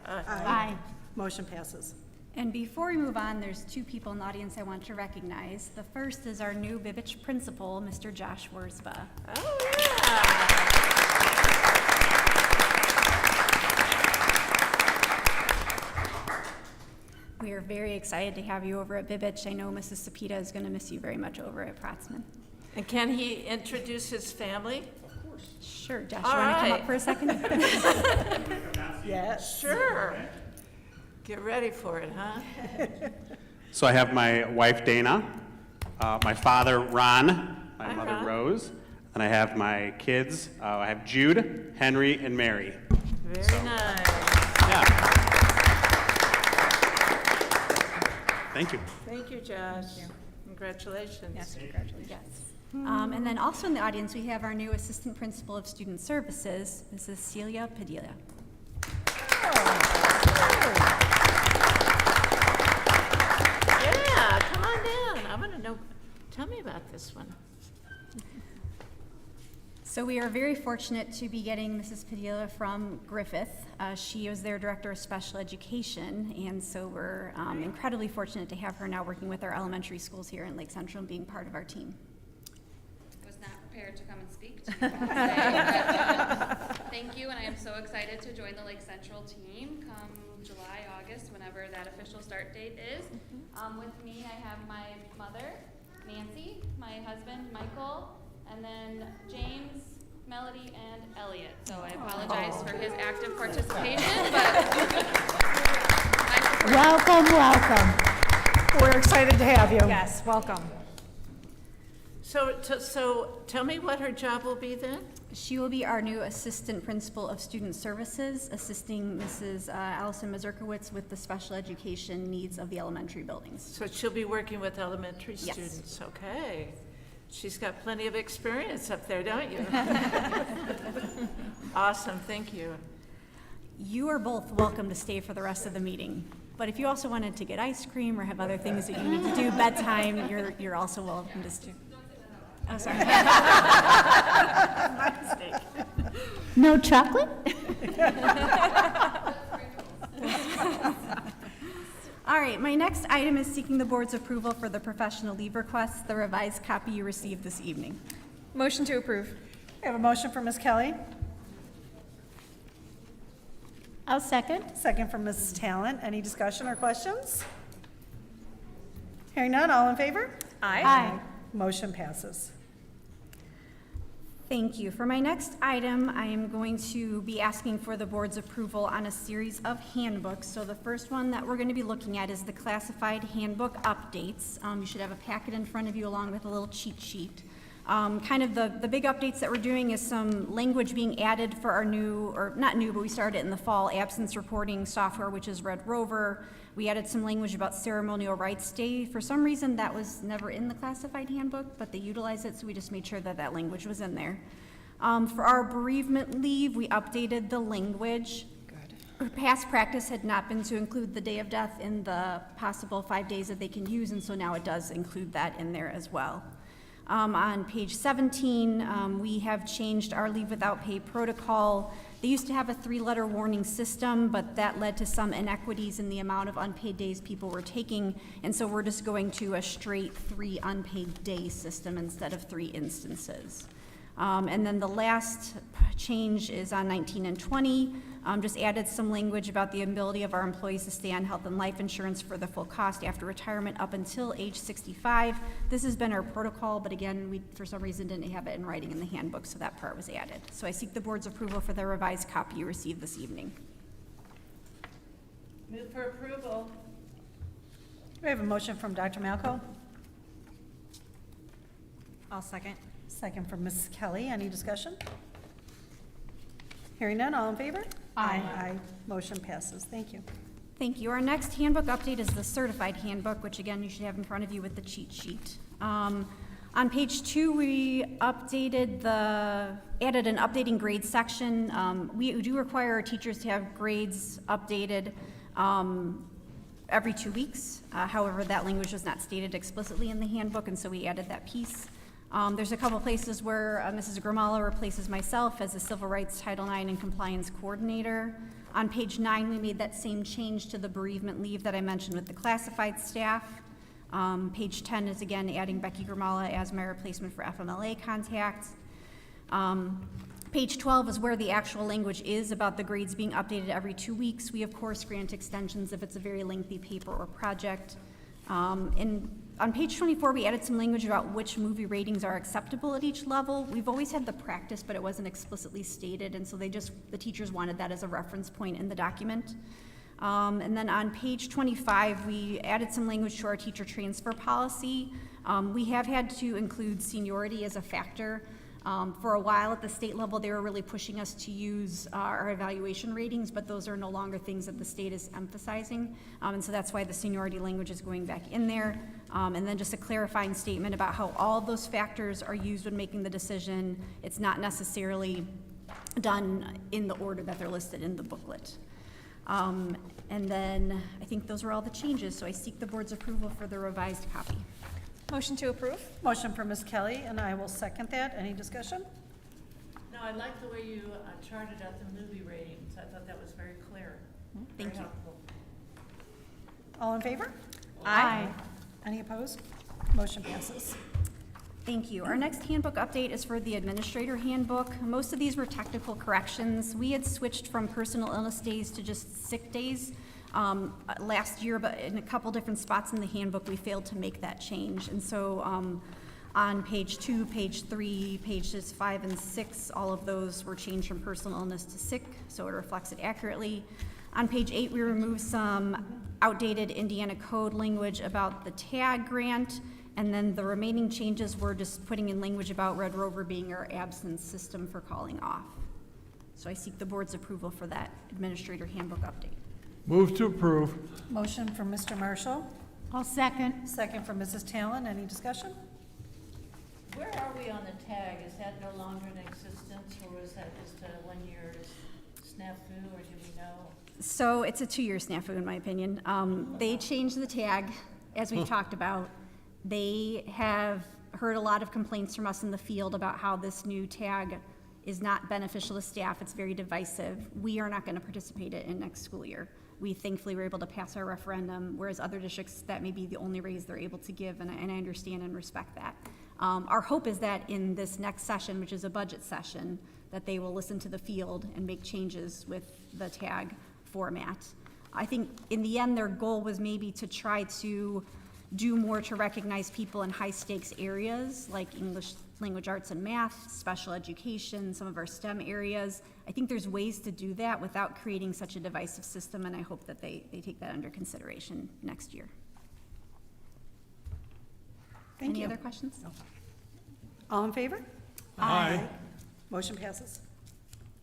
Aye. Motion passes. And before we move on, there's two people in the audience I want to recognize. The first is our new Bibbage principal, Mr. Josh Worsba. Oh, yeah. We are very excited to have you over at Bibbage. I know Mrs. Sapita is going to miss you very much over at Pratzman. And can he introduce his family? Sure, Josh, All you want to come right. up for a second? Yes. Sure. Get ready for it, huh? So I have my wife Dana, my father Ron, my Hi, mother Ron. Rose, and I have my kids. I have Jude, Henry, and Mary. Very nice. Yeah. Thank you. Thank you, Josh. Congratulations. Yes, congratulations. Yes. And then also in the audience, we have our new Assistant Principal of Student Services, Mrs. Celia Padilla. Yeah, come on down. I want to know, tell me about this one. So we are very fortunate to be getting Mrs. Padilla from Griffith. She was their Director of Special Education, and so we're incredibly fortunate to have her now working with our elementary schools here in Lake Central and being part of our team. Was not prepared to come and speak to you today, but thank you, and I am so excited to join the Lake Central team come July, August, whenever that official start date is. With me, I have my mother, Nancy, my husband, Michael, and then James, Melody, and Elliot. So I apologize for his active participation, but Welcome. We're excited to have you. Yes, welcome. So tell me what her job will be then? She will be our new Assistant Principal of Student Services, assisting Mrs. Allison Mazurkowitz with the special education needs of the elementary buildings. So she'll be working with elementary Yes. students, okay. She's got plenty of experience up there, don't you? Awesome, thank you. You are both welcome to stay for the rest of the meeting, but if you also wanted to get ice cream or have other things that you need to do, bedtime, you're also welcome to stay. Oh, sorry. My mistake. No chocolate? All right, my next item is seeking the board's approval for the professional leave requests, the revised copy you received this evening. Motion to approve. We have a motion from Ms. Kelly, I'll second. second from Mrs. Talent. Any discussion or questions? Hearing none, all in favor? Aye. Motion passes. Thank you. For my next item, I am going to be asking for the board's approval on a series of handbooks. So the first one that we're going to be looking at is the classified handbook updates. You should have a packet in front of you along with a little cheat sheet. Kind of the big updates that we're doing is some language being added for our new, or not new, but we started it in the fall, absence reporting software, which is Red Rover. We added some language about ceremonial rights day. For some reason, that was never in the classified handbook, but they utilize it, so we just made sure that that language was in there. For our bereavement leave, we updated the language. Past practice had not been to include the day of death in the possible 5 days that they can use, and so now it does include that in there as well. On page 17, we have changed our leave without pay protocol. They used to have a 3-letter warning system, but that led to some inequities in the amount of unpaid days people were taking, and so we're just going to a straight 3 unpaid day system instead of 3 instances. And then the last change is on 19 and 20. Just added some language about the ability of our employees to stay on health and life insurance for the full cost after retirement up until age 65. This has been our protocol, but again, we, for some reason, didn't have it in writing in the handbook, so that part was added. So I seek the board's approval for the revised copy you received this evening. Move for approval. We have a motion from Dr. Malco, I'll second. second from Mrs. Kelly. Any discussion? Hearing none, all in favor? Aye. Aye. Motion passes. Thank you. Thank you. Our next handbook update is the certified handbook, which again, you should have in front of you with the cheat sheet. On page 2, we added an updating grades section. We do require our teachers to have grades updated every 2 weeks. However, that language was not stated explicitly in the handbook, and so we added that piece. There's a couple places where Mrs. Grimala replaces myself as a Civil Rights Title IX and Compliance Coordinator. On page 9, we made that same change to the bereavement leave that I mentioned with the classified staff. Page 10 is again adding Becky Grimala as my replacement for FMLA contacts. Page 12 is where the actual language is about the grades being updated every 2 weeks. We, of course, grant extensions if it's a very lengthy paper or project. On page 24, we added some language about which movie ratings are acceptable at each level. We've always had the practice, but it wasn't explicitly stated, and so the teachers wanted that as a reference point in the document. And then on page 25, we added some language to our teacher transfer policy. We have had to include seniority as a factor. For a while at the state level, they were really pushing us to use our evaluation ratings, but those are no longer things that the state is emphasizing. And so that's why the seniority language is going back in there. And then just a clarifying statement about how all of those factors are used when making the decision. It's not necessarily done in the order that they're listed in the booklet. And then I think those are all the changes, so I seek the board's approval for the revised copy. Motion to approve? Motion for Ms. Kelly, and I will second that. Any discussion? No, I like the way you charted out the movie ratings. I thought that was very clear. Thank Very you. helpful. All in favor? Aye. Any opposed? Motion passes. Thank you. Our next handbook update is for the administrator handbook. Most of these were technical corrections. We had switched from personal illness days to just sick days last year, but in a couple different spots in the handbook, we failed to make that change. And so on page 2, page 3, pages 5 and 6, all of those were changed from personal illness to sick, so it reflects it accurately. On page 8, we removed some outdated Indiana code language about the TAG grant, and then the remaining changes were just putting in language about Red Rover being our absence system for calling off. So I seek the board's approval for that administrator handbook update. Move to approve. Motion from Mr. Marshall, I'll second. second from Mrs. Talon. Any discussion? Where are we on the tag? Is that no longer in existence, or is that just a one-year snafu, or do we know? So it's a 2-year snafu, in my opinion. They changed the tag, as we've talked about. They have heard a lot of complaints from us in the field about how this new tag is not beneficial to staff. It's very divisive. We are not going to participate in next school year. We thankfully were able to pass our referendum, whereas other districts, that may be the only raise they're able to give, and I understand and respect that. Our hope is that in this next session, which is a budget session, that they will listen to the field and make changes with the tag format. I think in the end, their goal was maybe to try to do more to recognize people in high-stakes areas like English language arts and math, special education, some of our STEM areas. I think there's ways to do that without creating such a divisive system, and I hope that they take that under consideration next year. Thank Any you. other questions? All in favor? Aye. Motion passes.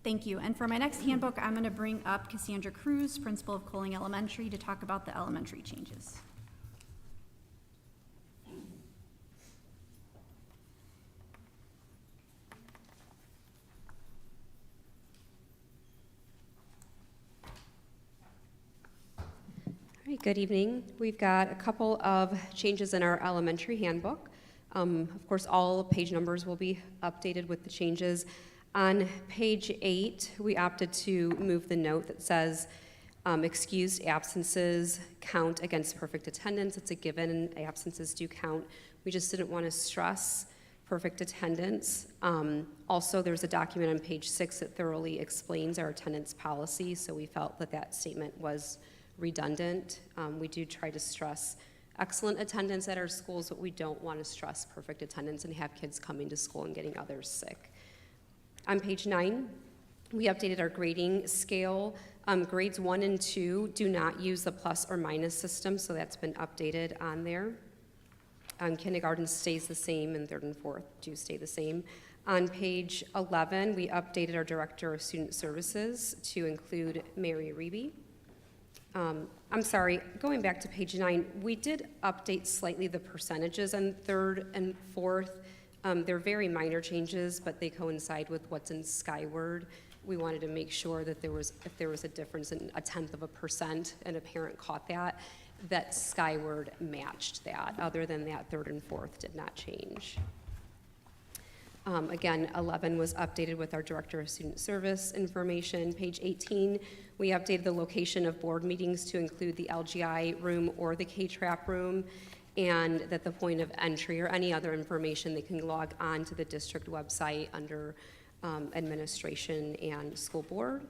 Thank you. And for my next handbook, I'm going to bring up Cassandra Cruz, principal of Coling Elementary, to talk about the elementary changes. All right, good evening. We've got a couple of changes in our elementary handbook. Of course, all page numbers will be updated with the changes. On page 8, we opted to move the note that says excused absences count against perfect attendance. It's a given, and absences do count. We just didn't want to stress perfect attendance. Also, there's a document on page 6 that thoroughly explains our attendance policy, so we felt that that statement was redundant. We do try to stress excellent attendance at our schools, but we don't want to stress perfect attendance and have kids coming to school and getting others sick. On page 9, we updated our grading scale. Grades 1 and 2 do not use the plus or minus system, so that's been updated on there. Kindergarten stays the same, and 3rd and 4th do stay the same. On page 11, we updated our Director of Student Services to include Mary Reeby. I'm sorry, going back to page 9, we did update slightly the percentages on 3rd and 4th. They're very minor changes, but they coincide with what's in Skyward. We wanted to make sure that if there was a difference in 0.1% and a parent caught that Skyward matched that. Other than that, 3rd and 4th did not change. Again, 11 was updated with our Director of Student Service information. Page 18, we updated the location of board meetings to include the LGI room or the K-TRAP room, and that the point of entry or any other information, they can log on to the district website under administration and school board.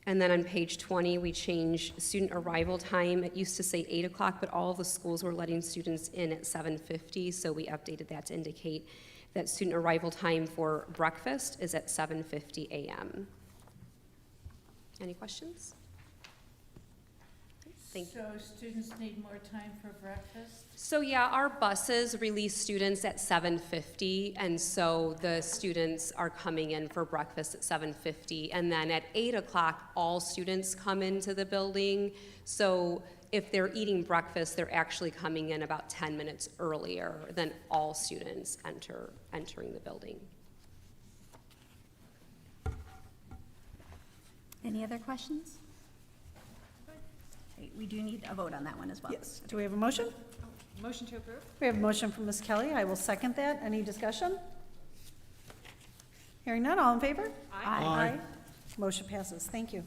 And then on page 20, we changed student arrival time. It used to say 8 o'clock, but all of the schools were letting students in at 7:50, so we updated that to indicate that student arrival time for breakfast is at 7:50 a.m. Any questions? Thank you. So students need more time for breakfast? So yeah, our buses release students at 7:50, and so the students are coming in for breakfast at 7:50, and then at 8 o'clock, all students come into the building. So if they're eating breakfast, they're actually coming in about 10 minutes earlier than all students entering the building. Any other questions? Okay, we do need a vote on that one as well. Yes. Do we have a motion? Motion to approve? We have a motion from Ms. Kelly. I will second that. Any discussion? Hearing none, all in favor? Aye. Motion passes. Thank you.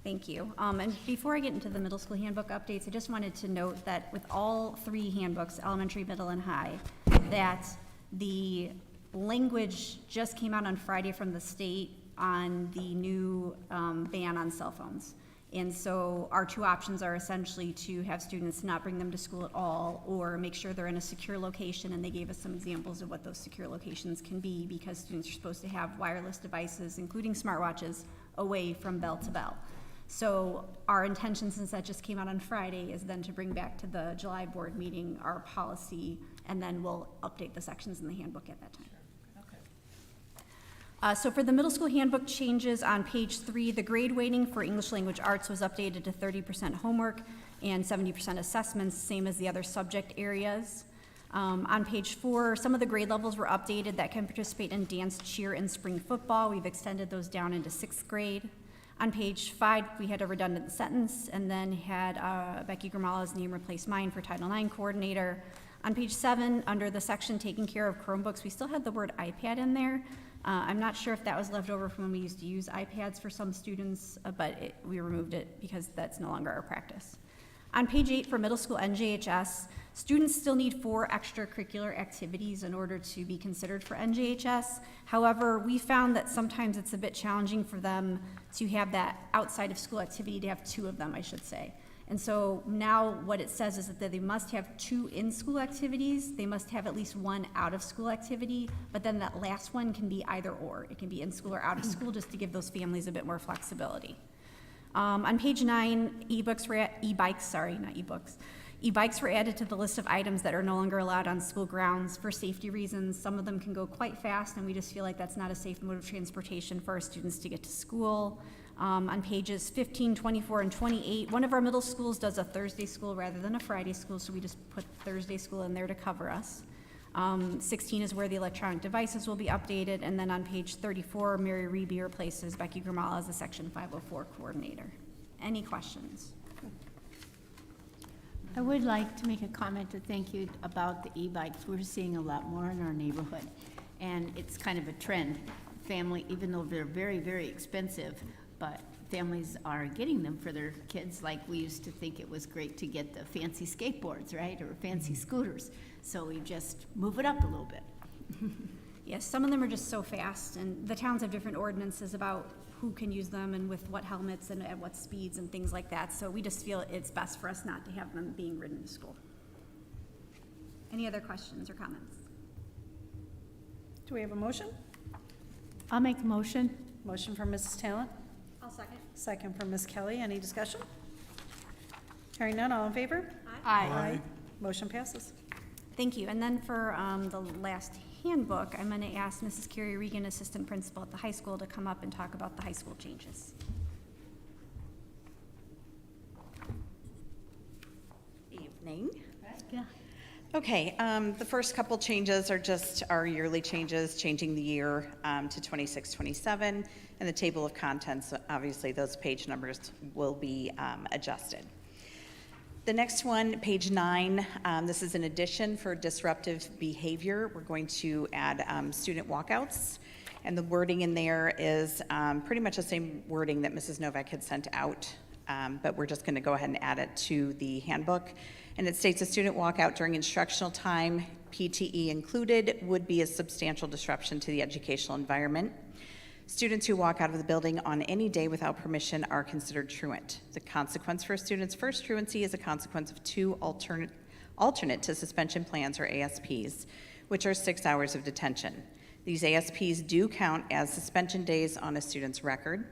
Thank you. And before I get into the middle school handbook updates, I just wanted to note that with all 3 handbooks, elementary, middle, and high, that the language just came out on Friday from the state on the new ban on cell phones. And so our 2 options are essentially to have students not bring them to school at all, or make sure they're in a secure location, and they gave us some examples of what those secure locations can be, because students are supposed to have wireless devices, including smartwatches, away from bell to bell. So our intention, since that just came out on Friday, is then to bring back to the July board meeting our policy, and then we'll update the sections in the handbook at that time. So for the middle school handbook changes on page 3, the grade weighting for English language arts was updated to 30% homework and 70% assessments, same as the other subject areas. On page 4, some of the grade levels were updated that can participate in dance, cheer, and spring football. We've extended those down into 6th grade. On page 5, we had a redundant sentence, and then had Becky Grimala's name replace mine for Title IX coordinator. On page 7, under the section taking care of Chromebooks, we still had the word iPad in there. I'm not sure if that was left over from when we used to use iPads for some students, but we removed it because that's no longer our practice. On page 8 for middle school NJHS, students still need 4 extracurricular activities in order to be considered for NJHS. However, we found that sometimes it's a bit challenging for them to have that outside of school activity, to have 2 of them, I should say. And so now what it says is that they must have 2 in-school activities, they must have at least 1 out-of-school activity, but then that last one can be either or. It can be in school or out of school, just to give those families a bit more flexibility. On page 9, e-bikes, not e-books. E-bikes were added to the list of items that are no longer allowed on school grounds for safety reasons. Some of them can go quite fast, and we just feel like that's not a safe mode of transportation for our students to get to school. On pages 15, 24, and 28, one of our middle schools does a Thursday school rather than a Friday school, so we just put Thursday school in there to cover us. 16 is where the electronic devices will be updated, and then on page 34, Mary Reby replaces Becky Grimala as the Section 504 coordinator. Any questions? I would like to make a comment to thank you about the e-bikes. We're seeing a lot more in our neighborhood, and it's kind of a trend. Family, even though they're very, very expensive, but families are getting them for their kids, like we used to think it was great to get the fancy skateboards, right, or fancy scooters. So we just move it up a little bit. Yes, some of them are just so fast, and the towns have different ordinances about who can use them and with what helmets and at what speeds and things like that. So we just feel it's best for us not to have them being ridden to school. Any other questions or comments? Do we have a motion? I'll make a motion. Motion from Mrs. Talent, I'll second. second from Ms. Kelly. Any discussion? Hearing none, all in favor? Aye. Motion passes. Thank you. And then for the last handbook, I'm going to ask Mrs. Carrie Regan, Assistant Principal at the high school, to come up and talk about the high school changes. Evening. Yeah. Okay, the first couple changes are just our yearly changes, changing the year to 26-27, and the table of contents, obviously those page numbers will be adjusted. The next one, page 9, this is an addition for disruptive behavior. We're going to add student walkouts, and the wording in there is pretty much the same wording that Mrs. Novak had sent out, but we're just going to go ahead and add it to the handbook. And it states a student walkout during instructional time, PTE included, would be a substantial disruption to the educational environment. Students who walk out of the building on any day without permission are considered truant. The consequence for a student's first truancy is a consequence of 2 alternate to suspension plans, or ASPs, which are 6 hours of detention. These ASPs do count as suspension days on a student's record.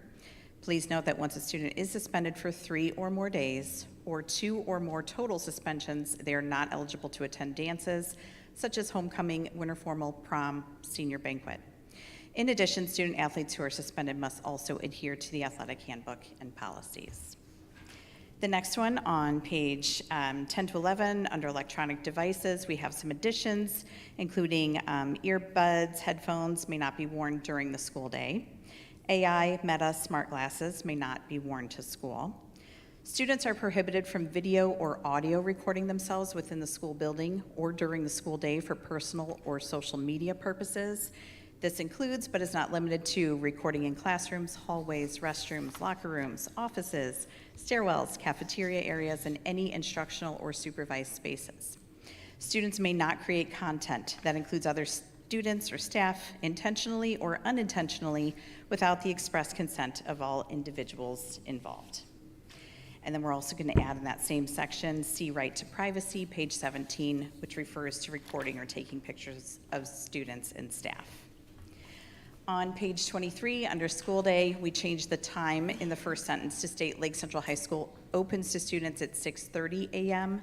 Please note that once a student is suspended for 3 or more days, or 2 or more total suspensions, they are not eligible to attend dances, such as homecoming, winter formal, prom, senior banquet. In addition, student athletes who are suspended must also adhere to the athletic handbook and policies. The next one on page 10 to 11, under electronic devices, we have some additions, including earbuds, headphones may not be worn during the school day. AI, Meta, smart glasses may not be worn to school. Students are prohibited from video or audio recording themselves within the school building or during the school day for personal or social media purposes. This includes, but is not limited to, recording in classrooms, hallways, restrooms, locker rooms, offices, stairwells, cafeteria areas, and any instructional or supervised spaces. Students may not create content that includes other students or staff intentionally or unintentionally without the express consent of all individuals involved. And then we're also going to add in that same section, see right to privacy, page 17, which refers to recording or taking pictures of students and staff. On page 23, under school day, we changed the time in the first sentence to state Lake Central High School opens to students at 6:30 a.m.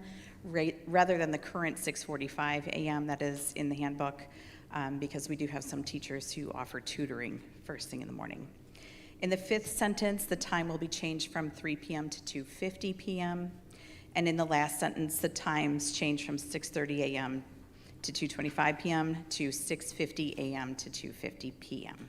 Rather than the current 6:45 a.m. that is in the handbook, because we do have some teachers who offer tutoring first thing in the morning. In the 5th sentence, the time will be changed from 3 p.m. to 2:50 p.m. And in the last sentence, the times change from 6:30 a.m. to 2:25 p.m. to 6:50 a.m. to 2:50 p.m.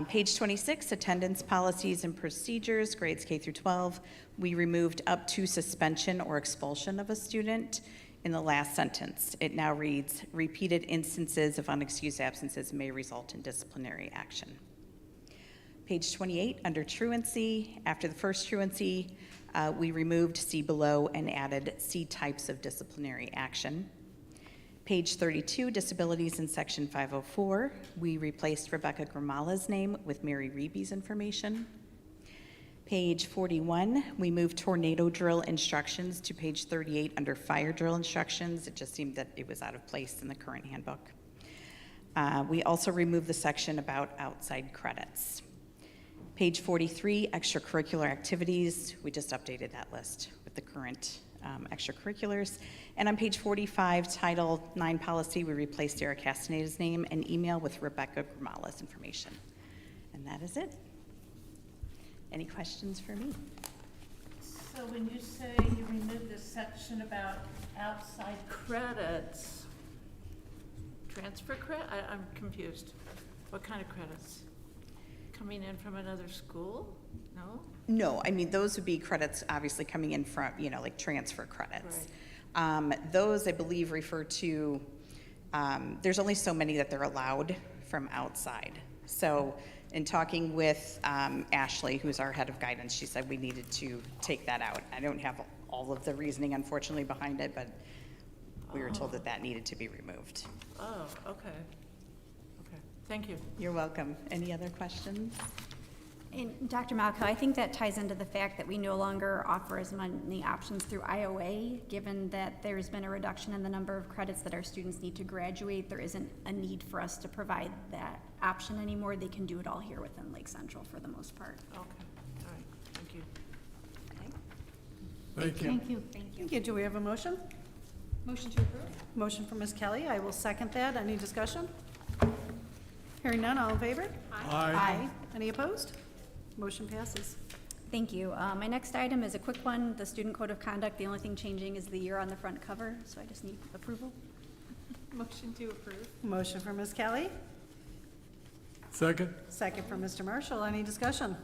Page 26, attendance policies and procedures, grades K through 12. We removed up to suspension or expulsion of a student in the last sentence. It now reads, repeated instances of unexcused absences may result in disciplinary action. Page 28, under truancy, after the first truancy, we removed see below and added see types of disciplinary action. Page 32, disabilities in section 504, we replaced Rebecca Grimala's name with Mary Reby's information. Page 41, we moved tornado drill instructions to page 38 under fire drill instructions. It just seemed that it was out of place in the current handbook. We also removed the section about outside credits. Page 43, extracurricular activities. We just updated that list with the current extracurriculars. And on page 45, Title 9 policy, we replaced Sarah Castaneda's name and email with Rebecca Grimala's information. And that is it. Any questions for me? So when you say you removed the section about outside credits, transfer credit, I'm confused. What kind of credits? Coming in from another school? No? No, I mean, those would be credits obviously coming in from, like transfer credits. Those, I believe, refer to, there's only so many that they're allowed from outside. So in talking with Ashley, who's our head of guidance, she said we needed to take that out. I don't have all of the reasoning, unfortunately, behind it, but we were told that that needed to be removed. Oh, okay. Okay, thank you. You're welcome. Any other questions? And Dr. Malco, I think that ties into the fact that we no longer offer as many options through IOA, given that there's been a reduction in the number of credits that our students need to graduate. There isn't a need for us to provide that option anymore. They can do it all here within Lake Central for the most part. Okay, all right, thank you. Thank you. Thank you. Thank you. Do we have a motion? Motion to approve? Motion from Ms. Kelly. I will second that. Any discussion? Hearing none, all in favor? Aye. Any opposed? Motion passes. Thank you. My next item is a quick one, the student code of conduct. The only thing changing is the year on the front cover, so I just need approval. Motion to approve? Motion from Ms. Kelly, Second? second from Mr. Marshall. Any discussion?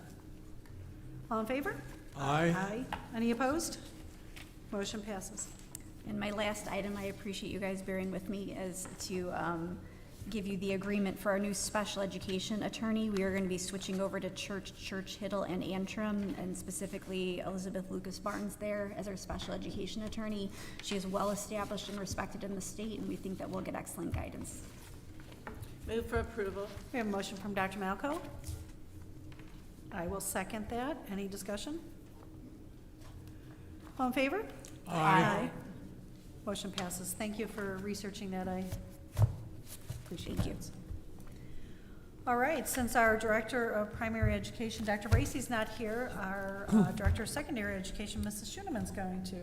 All in favor? Aye. Any opposed? Motion passes. And my last item, I appreciate you guys bearing with me, is to give you the agreement for our new special education attorney. We are going to be switching over to Church, Hiddle, and Antrim, and specifically Elizabeth Lucas Barnes there as our special education attorney. She is well established and respected in the state, and we think that we'll get excellent guidance. Move for approval. We have a motion from Dr. Malco. I will second that. Any discussion? All in favor? Aye. Motion passes. Thank you for researching that. I appreciate Thank you. that. All right, since our Director of Primary Education, Dr. Bracey's not here, our Director of Secondary Education, Mrs. Schoeneman's going to.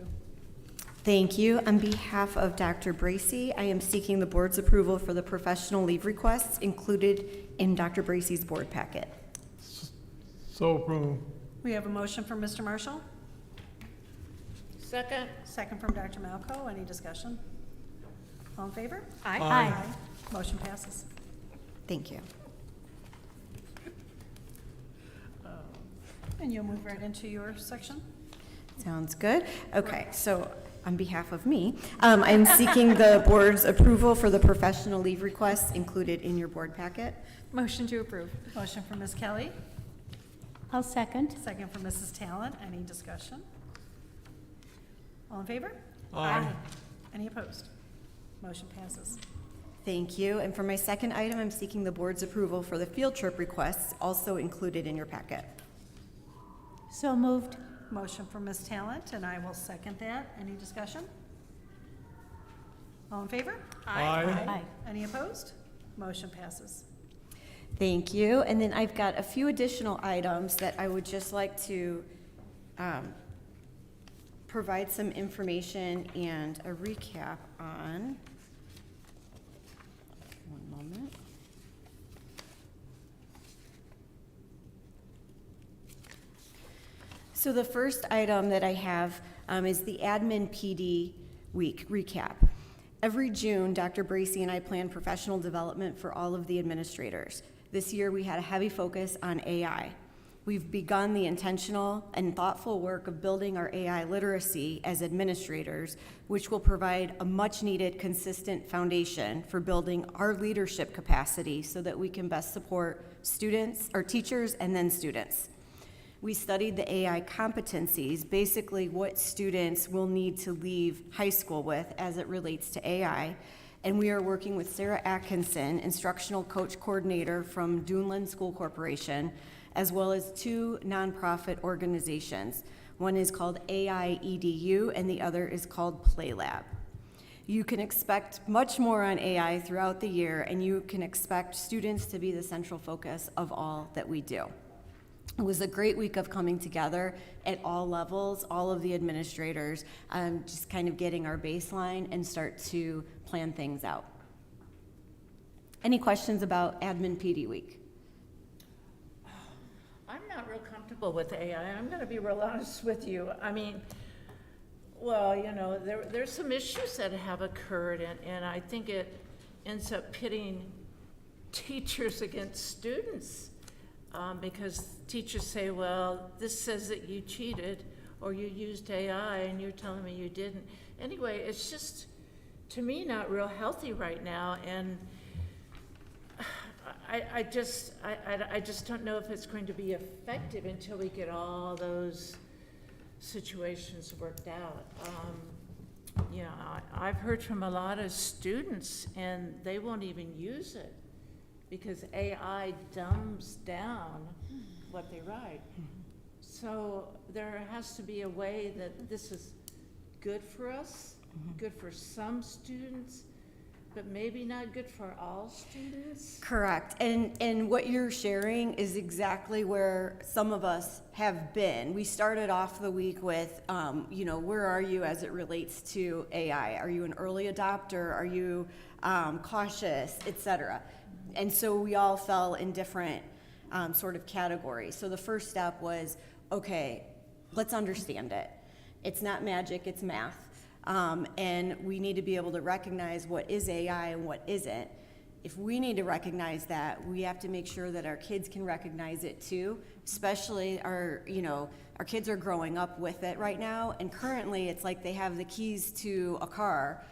Thank you. On behalf of Dr. Bracey, I am seeking the board's approval for the professional leave requests included in Dr. Bracey's board packet. So approved. We have a motion from Mr. Marshall, Second? second from Dr. Malco. Any discussion? All in favor? Aye. Motion passes. Thank you. And you'll move right into your section? Sounds good. Okay, so on behalf of me, I'm seeking the board's approval for the professional leave requests included in your board packet. Motion to approve. Motion from Ms. Kelly, I'll second. second from Mrs. Talent. Any discussion? All in favor? Aye. Any opposed? Motion passes. Thank you. And for my second item, I'm seeking the board's approval for the field trip requests also included in your packet. So moved. Motion from Ms. Talent, and I will second that. Any discussion? All in favor? Aye. Any opposed? Motion passes. Thank you. And then I've got a few additional items that I would just like to provide some information and a recap on. One moment. So the first item that I have is the Admin PD Week recap. Every June, Dr. Bracey and I plan professional development for all of the administrators. This year, we had a heavy focus on AI. We've begun the intentional and thoughtful work of building our AI literacy as administrators, which will provide a much-needed, consistent foundation for building our leadership capacity so that we can best support students, or teachers, and then students. We studied the AI competencies, basically what students will need to leave high school with as it relates to AI. And we are working with Sarah Atkinson, instructional coach coordinator from Duneland School Corporation, as well as two nonprofit organizations. One is called AI EDU, and the other is called PlayLab. You can expect much more on AI throughout the year, and you can expect students to be the central focus of all that we do. It was a great week of coming together at all levels, all of the administrators, just kind of getting our baseline and start to plan things out. Any questions about Admin PD Week? I'm not real comfortable with AI. I'm going to be real honest with you. I mean, well, you know, there's some issues that have occurred, and I think it ends up pitting teachers against students, because teachers say, well, this says that you cheated or you used AI and you're telling me you didn't. Anyway, it's just, to me, not real healthy right now, and I just don't know if it's going to be effective until we get all those situations worked out. You know, I've heard from a lot of students, and they won't even use it because AI dumbs down what they write. So there has to be a way that this is good for us, good for some students, but maybe not good for all students. Correct. And what you're sharing is exactly where some of us have been. We started off the week with, you know, where are you as it relates to AI? Are you an early adopter? Are you cautious, et cetera? And so we all fell in different sort of categories. So the first step was, okay, let's understand it. It's not magic, it's math. And we need to be able to recognize what is AI and what isn't. If we need to recognize that, we have to make sure that our kids can recognize it too, especially our kids are growing up with it right now, and currently it's like they have the keys to a car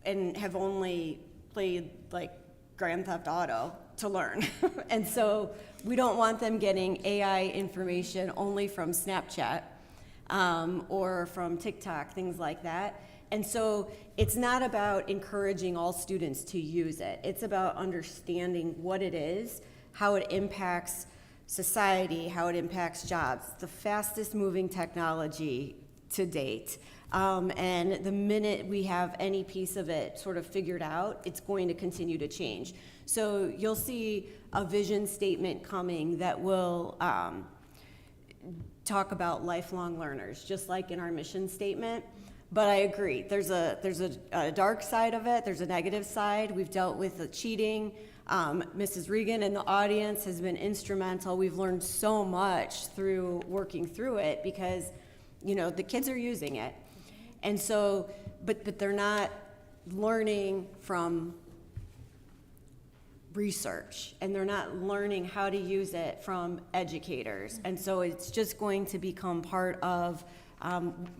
and have only played like Grand Theft Auto to learn. And so we don't want them getting AI information only from Snapchat or from TikTok, things like that. And so it's not about encouraging all students to use it. It's about understanding what it is, how it impacts society, how it impacts jobs. It's the fastest moving technology to date. And the minute we have any piece of it sort of figured out, it's going to continue to change. So you'll see a vision statement coming that will talk about lifelong learners, just like in our mission statement. But I agree, there's a dark side of it, there's a negative side. We've dealt with the cheating. Mrs. Regan in the audience has been instrumental. We've learned so much through working through it because, you know, the kids are using it. And so, but they're not learning from research, and they're not learning how to use it from educators. And so it's just going to become part of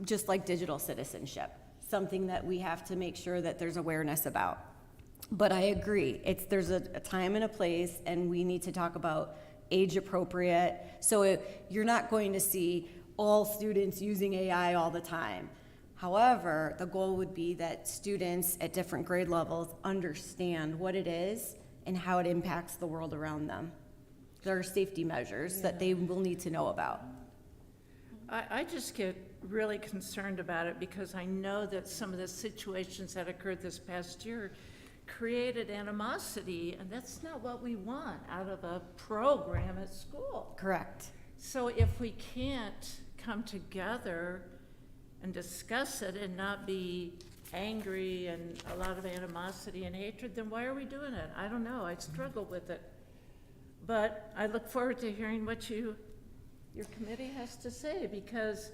just like digital citizenship, something that we have to make sure that there's awareness about. But I agree, there's a time and a place, and we need to talk about age appropriate. So you're not going to see all students using AI all the time. However, the goal would be that students at different grade levels understand what it is and how it impacts the world around them. There are safety measures that they will need to know about. I just get really concerned about it because I know that some of the situations that occurred this past year created animosity, and that's not what we want out of a program at school. Correct. So if we can't come together and discuss it and not be angry and a lot of animosity and hatred, then why are we doing it? I don't know. I struggle with it. But I look forward to hearing what your committee has to say, because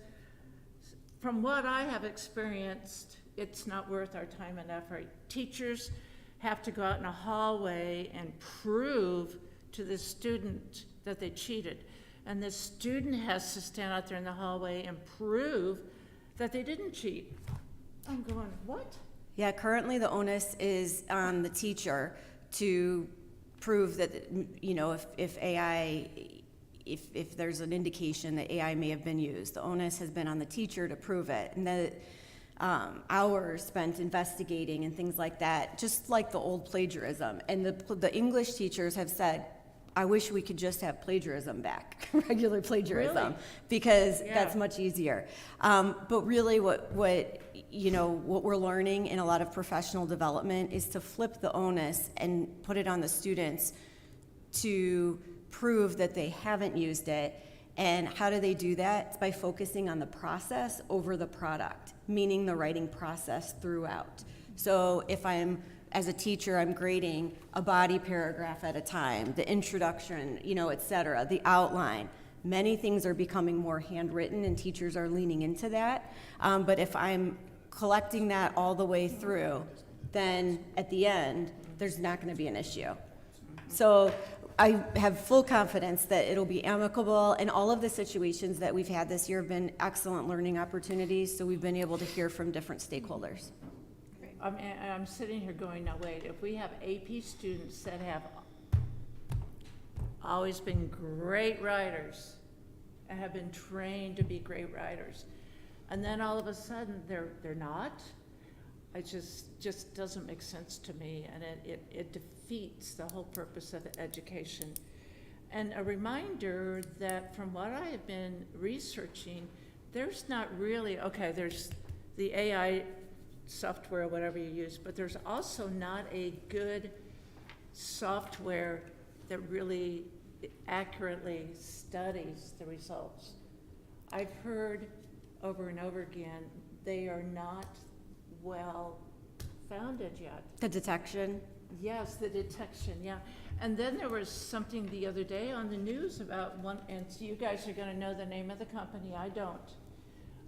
from what I have experienced, it's not worth our time and effort. Teachers have to go out in a hallway and prove to the student that they cheated. And the student has to stand out there in the hallway and prove that they didn't cheat. I'm going, what? Yeah, currently the onus is on the teacher to prove that, you know, if there's an indication that AI may have been used, the onus has been on the teacher to prove it. And the hours spent investigating and things like that, just like the old plagiarism. And the English teachers have said, I wish we could just have plagiarism back, regular plagiarism, Really? because Yeah. that's much easier. But really what we're learning in a lot of professional development is to flip the onus and put it on the students to prove that they haven't used it, And how do they do that? It's by focusing on the process over the product, meaning the writing process throughout. So if I'm, as a teacher, I'm grading a body paragraph at a time, the introduction, et cetera, the outline. Many things are becoming more handwritten, and teachers are leaning into that. But if I'm collecting that all the way through, then at the end, there's not going to be an issue. So I have full confidence that it'll be amicable, and all of the situations that we've had this year have been excellent learning opportunities, so we've been able to hear from different stakeholders. I'm sitting here going, now wait, if we have AP students that have always been great writers and have been trained to be great writers, and then all of a sudden they're not, it just doesn't make sense to me, and it defeats the whole purpose of education. And a reminder that from what I have been researching, there's not really, okay, there's the AI software, whatever you use, but there's also not a good software that really accurately studies the results. I've heard over and over again, they are not well founded yet. The detection? Yes, the detection, yeah. And then there was something the other day on the news about one, and so you guys are gonna know the name of the company, I don't.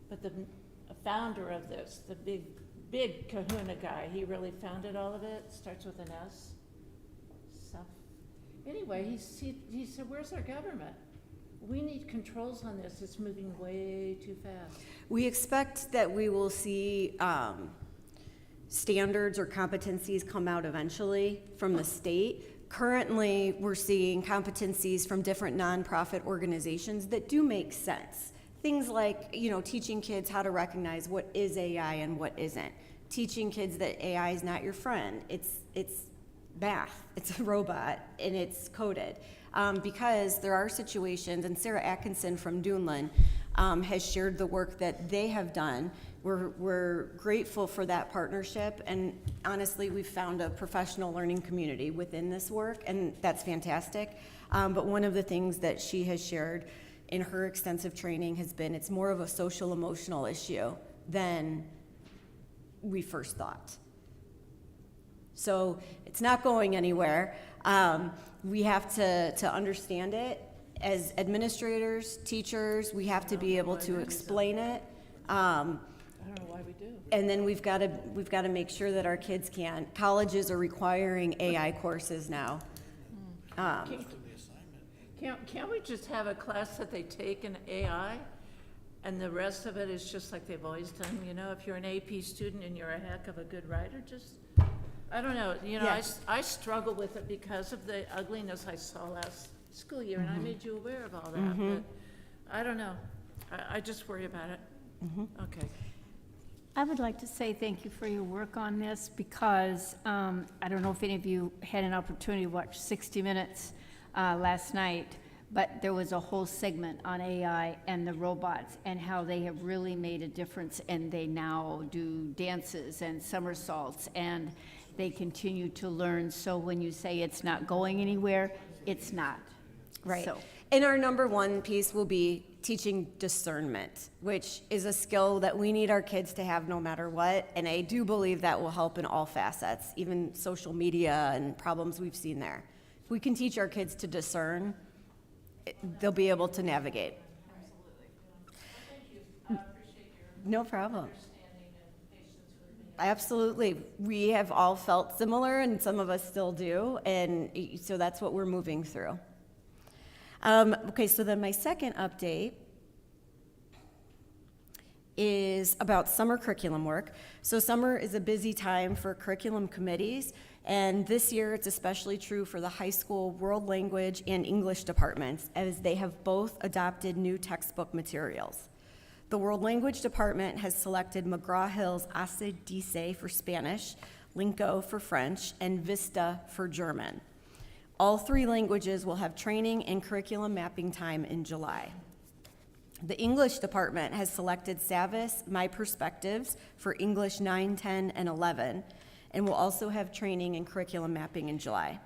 But the founder of this, the big kahuna guy, he really founded all of it, starts with an S. So, anyway, he said, where's our government? We need controls on this, it's moving way too fast. We expect that we will see standards or competencies come out eventually from the state. Currently, we're seeing competencies from different nonprofit organizations that do make sense. Things like, teaching kids how to recognize what is AI and what isn't. Teaching kids that AI is not your friend. It's math, it's a robot, and it's coded. Because there are situations, and Sarah Atkinson from Duneland has shared the work that they have done. We're grateful for that partnership, and honestly, we've found a professional learning community within this work, and that's fantastic. But one of the things that she has shared in her extensive training has been it's more of a social emotional issue than we first thought. So it's not going anywhere. We have to understand it as administrators, teachers. We have to be able to explain it. I don't know why we do. And then we've got to make sure that our kids can. Colleges are requiring AI courses now. Can't we just have a class that they take in AI, and the rest of it is just like they've always done? If you're an AP student and you're a heck of a good writer, just, I don't know. Yes. I struggle with it because of the ugliness I saw last school year, and I made you aware of all that. But I don't know. I just worry about it. Okay. I would like to say thank you for your work on this, because I don't know if any of you had an opportunity to watch 60 Minutes last night, but there was a whole segment on AI and the robots and how they have really made a difference, and they now do dances and somersaults, and they continue to learn. So when you say it's not going anywhere, it's not. Right. So. And our number one piece will be teaching discernment, which is a skill that we need our kids to have no matter what. And I do believe that will help in all facets, even social media and problems we've seen there. If we can teach our kids to discern, they'll be able to navigate. Absolutely. Thank you. I appreciate your No problem. understanding and patience with me. Absolutely. We have all felt similar, and some of us still do, and so that's what we're moving through. Okay, so then my second update is about summer curriculum work. So summer is a busy time for curriculum committees, and this year it's especially true for the high school world language and English departments, as they have both adopted new textbook materials. The world language department has selected McGraw-Hill's Ase Dice for Spanish, Linko for French, and Vista for German. All three languages will have training and curriculum mapping time in July. The English department has selected Savis My Perspectives for English 9, 10, and 11, and will also have training and curriculum mapping in July.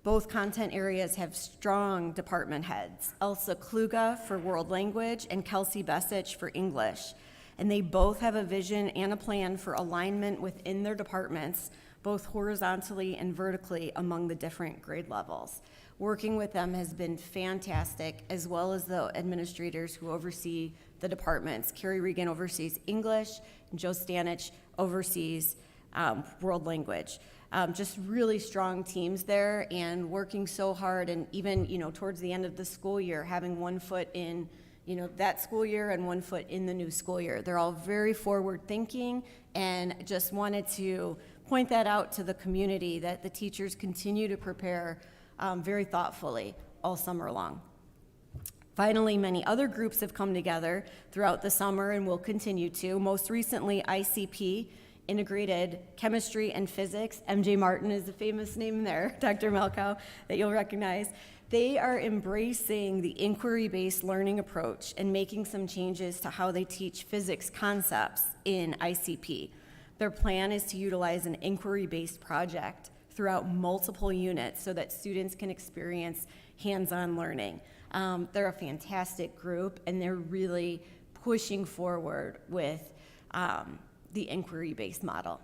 Both content areas have strong department heads, Elsa Kluga for World Language and Kelsey Bessich for English. And they both have a vision and a plan for alignment within their departments, both horizontally and vertically among the different grade levels. Working with them has been fantastic, as well as the administrators who oversee the departments. Carrie Regan oversees English, and Joe Stanich oversees World Language. Just really strong teams there, and working so hard, and even, towards the end of the school year, having one foot in, that school year and one foot in the new school year. They're all very forward-thinking, and just wanted to point that out to the community, that the teachers continue to prepare very thoughtfully all summer long. Finally, many other groups have come together throughout the summer and will continue to. Most recently, ICP, Integrated Chemistry and Physics. MJ Martin is the famous name there, Dr. Malkow, that you'll recognize. They are embracing the inquiry-based learning approach and making some changes to how they teach physics concepts in ICP. Their plan is to utilize an inquiry-based project throughout multiple units so that students can experience hands-on learning. They're a fantastic group, and they're really pushing forward with the inquiry-based model.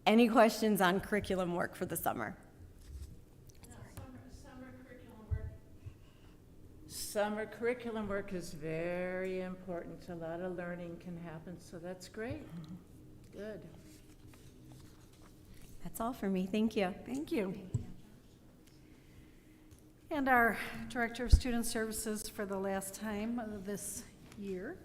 Any questions on curriculum work for the summer? Summer curriculum work is very important. A lot of learning can happen, so that's great. Good. That's all for me. Thank you. Thank you. And our Director of Student Services for the last time this year,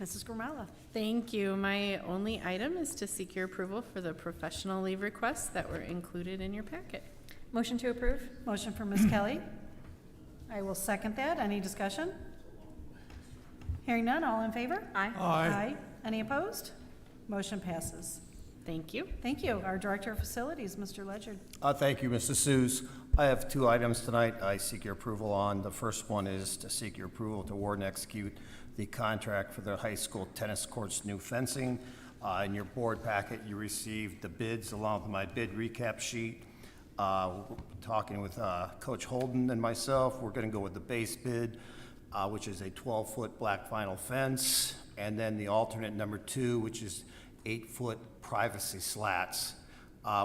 Mrs. Gramala. Thank you. My only item is to seek your approval for the professional leave requests that were included in your packet. Motion to approve? Motion for Ms. Kelly. I will second that. Any discussion? Hearing none, all in favor? Aye. Aye. Any opposed? Motion passes. Thank you. Thank you. Our Director of Facilities, Mr. Ledger. Thank you, Mrs. Suze. I have two items tonight I seek your approval on. The first one is to seek your approval to award and execute the contract for the high school tennis courts new fencing. In your board packet, you received the bids along with my bid recap sheet. Talking with Coach Holden and myself, we're going to go with the base bid, which is a 12-foot black vinyl fence, and then the alternate number 2, which is 8-foot privacy slats.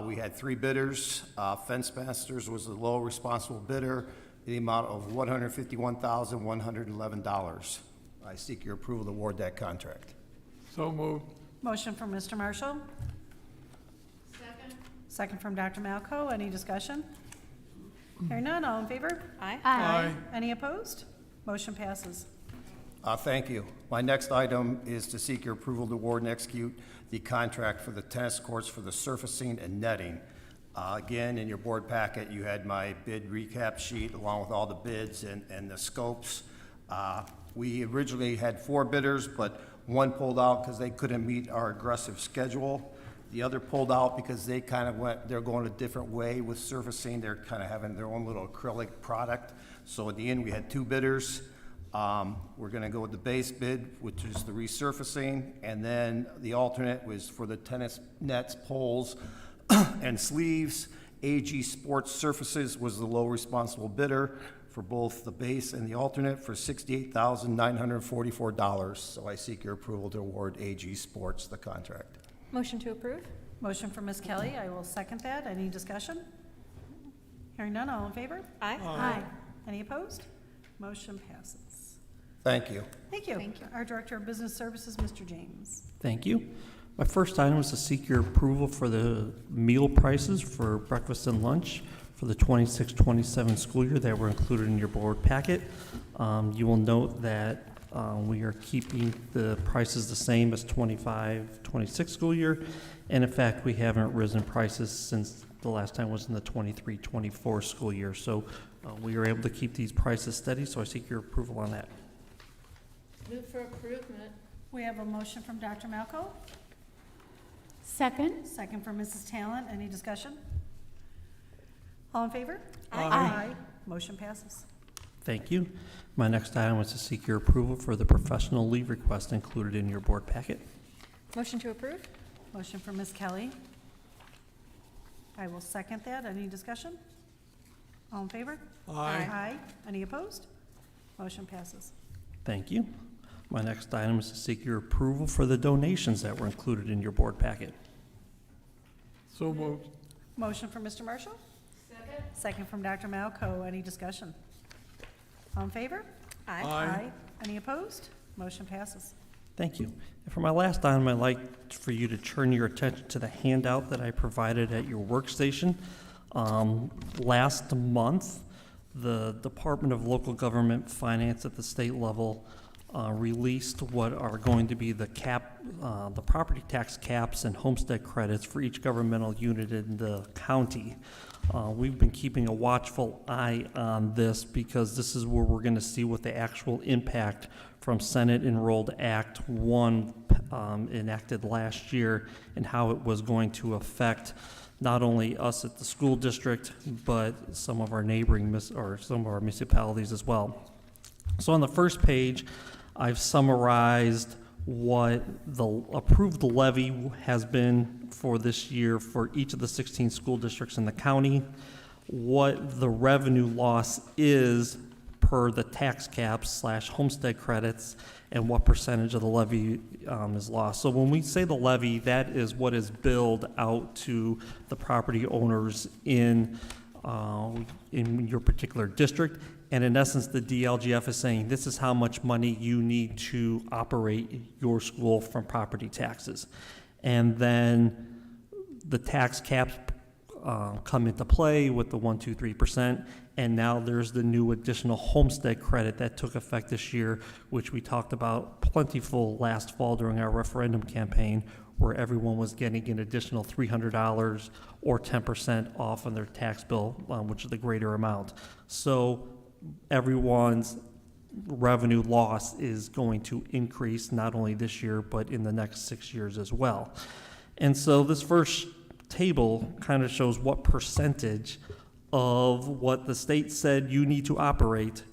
We had 3 bidders. Fence Masters was the low responsible bidder, the amount of $151,111. I seek your approval to award that contract. So moved. Motion from Mr. Marshall. Second from Dr. Malco. Any discussion? Hearing none, all in favor? Aye. Aye. Any opposed? Motion passes. Thank you. My next item is to seek your approval to award and execute the contract for the tennis courts for the surfacing and netting. Again, in your board packet, you had my bid recap sheet along with all the bids and the scopes. We originally had 4 bidders, but one pulled out because they couldn't meet our aggressive schedule. The other pulled out because they kind of they're going a different way with surfacing. They're kind of having their own little acrylic product. So at the end, we had 2 bidders. We're going to go with the base bid, which is the resurfacing, and then the alternate was for the tennis nets, poles, and sleeves. AG Sports Surfaces was the low responsible bidder for both the base and the alternate for $68,944. So I seek your approval to award AG Sports the contract. Motion to approve? Motion for Ms. Kelly. I will second that. Any discussion? Hearing none, all in favor? Aye. Aye. Any opposed? Motion passes. Thank you. Thank you. Our Director of Business Services, Mr. James. Thank you. My first item is to seek your approval for the meal prices for breakfast and lunch for the 26-27 school year that were included in your board packet. You will note that we are keeping the prices the same as 25-26 school year, and in fact, we haven't risen prices since the last time was in the 23-24 school year. So we are able to keep these prices steady, so I seek your approval on that. Move for improvement. We have a motion from Dr. Malco. Second? Second from Mrs. Talent. Any discussion? All in favor? Aye. Motion passes. Thank you. My next item is to seek your approval for the professional leave request included in your board packet. Motion to approve? Motion for Ms. Kelly. I will second that. Any discussion? All in favor? Aye. Aye. Any opposed? Motion passes. Thank you. My next item is to seek your approval for the donations that were included in your board packet. So moved. Motion from Mr. Marshall? Second. Second from Dr. Malco. Any discussion? All in favor? Aye. Any opposed? Motion passes. Thank you. And for my last item, I'd like for you to turn your attention to the handout that I provided at your workstation. Last month, the Department of Local Government Finance at the state level released what are going to be the property tax caps and homestead credits for each governmental unit in the county. We've been keeping a watchful eye on this because this is where we're going to see what the actual impact from Senate Enrolled Act 1 enacted last year and how it was going to affect not only us at the school district, but some of our neighboring some of our municipalities as well. So on the first page, I've summarized what the approved levy has been for this year for each of the 16 school districts in the county, what the revenue loss is per the tax caps / homestead credits, and what percentage of the levy is lost. So when we say the levy, that is what is billed out to the property owners in your particular district. And in essence, the DLGF is saying this is how much money you need to operate your school from property taxes. And then the tax caps come into play with the 1, 2, 3%. And now there's the new additional homestead credit that took effect this year, which we talked about plentiful last fall during our referendum campaign, where everyone was getting an additional $300 or 10% off on their tax bill, which is the greater amount. So everyone's revenue loss is going to increase not only this year, but in the next 6 years as well. And so this first table kind of shows what percentage of what the state said you need to operate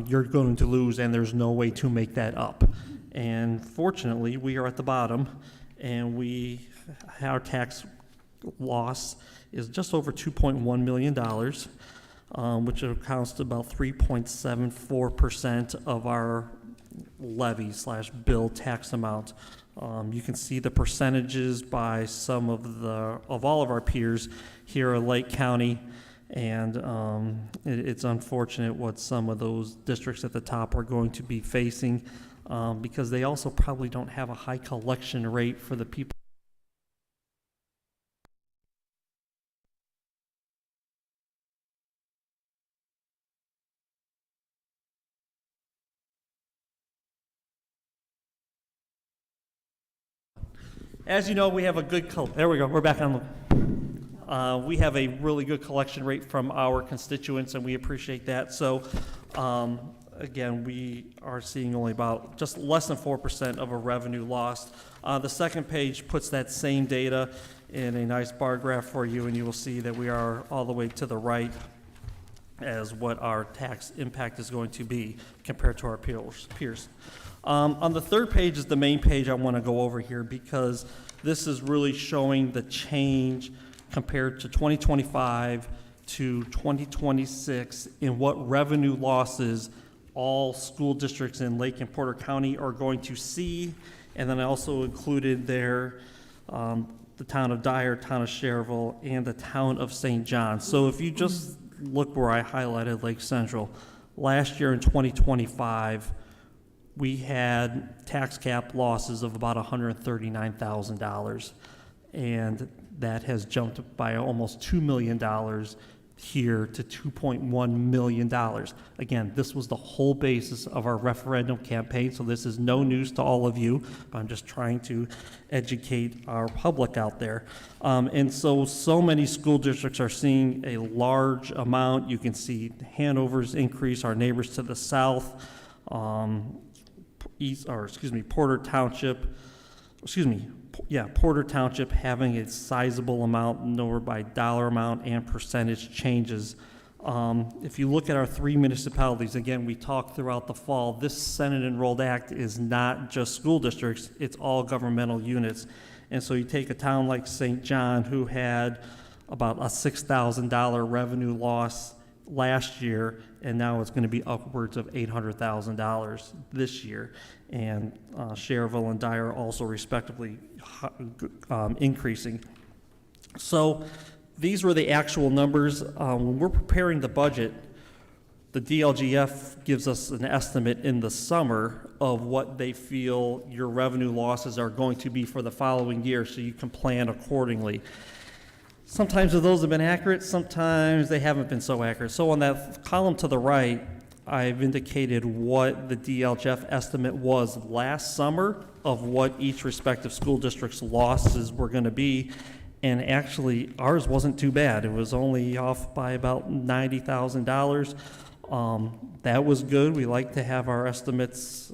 you're going to lose, and there's no way to make that up. And fortunately, we are at the bottom, and our tax loss is just over $2.1 million, which accounts to about 3.74% of our levy / bill tax amount. You can see the percentages by some of all of our peers here in Lake County, and it's unfortunate what some of those districts at the top are going to be facing because they also probably don't have a high collection rate for the people. As you know, we have a good, there we go, we're back on the, we have a really good collection rate from our constituents, and we appreciate that. So, again, we are seeing only about just less than 4% of a revenue lost. The second page puts that same data in a nice bar graph for you, and you will see that we are all the way to the right as what our tax impact is going to be compared to our peers. On the third page is the main page I want to go over here because this is really showing the change compared to 2025 to 2026 in what revenue losses all school districts in Lake and Porter County are going to see. And then I also included there the town of Dyer, town of Cherville, and the town of St. John. So if you just look where I highlighted Lake Central, last year in 2025, we had tax cap losses of about $139,000, and that has jumped by almost $2 million here to $2.1 million. Again, this was the whole basis of our referendum campaign, so this is no news to all of you, but I'm just trying to educate our public out there. And so many school districts are seeing a large amount. You can see Hanover's increase, our neighbors to the south, Porter Township, Porter Township having a sizable amount, nor by dollar amount and percentage changes. If you look at our 3 municipalities, again, we talked throughout the fall, this Senate Enrolled Act is not just school districts, it's all governmental units. And so you take a town like St. John, who had about a $6,000 revenue loss last year, and now it's going to be upwards of $800,000 this year. And Cherville and Dyer also respectively increasing. So these were the actual numbers. When we're preparing the budget, the DLGF gives us an estimate in the summer of what they feel your revenue losses are going to be for the following year, so you can plan accordingly. Sometimes those have been accurate, sometimes they haven't been so accurate. So on that column to the right, I've indicated what the DLGF estimate was last summer of what each respective school district's losses were going to be. And actually, ours wasn't too bad. It was only off by about $90,000. That was good. We like to have our estimates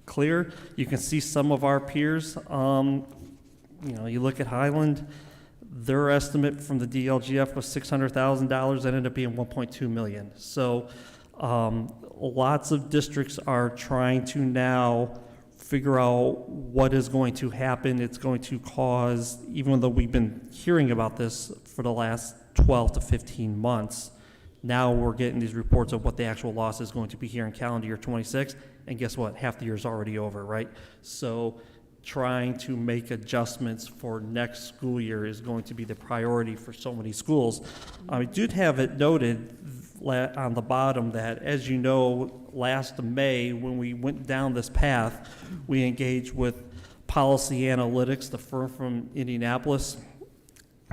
clear. You can see some of our peers. You look at Highland, their estimate from the DLGF was $600,000. That ended up being $1.2 million. So lots of districts are trying to now figure out what is going to happen. It's going to cause, even though we've been hearing about this for the last 12 to 15 months, now we're getting these reports of what the actual loss is going to be here in calendar year 26. And guess what? Half the year is already over, right? So trying to make adjustments for next school year is going to be the priority for so many schools. I did have it noted on the bottom that, as you know, last May, when we went down this path, we engaged with Policy Analytics, the firm from Indianapolis,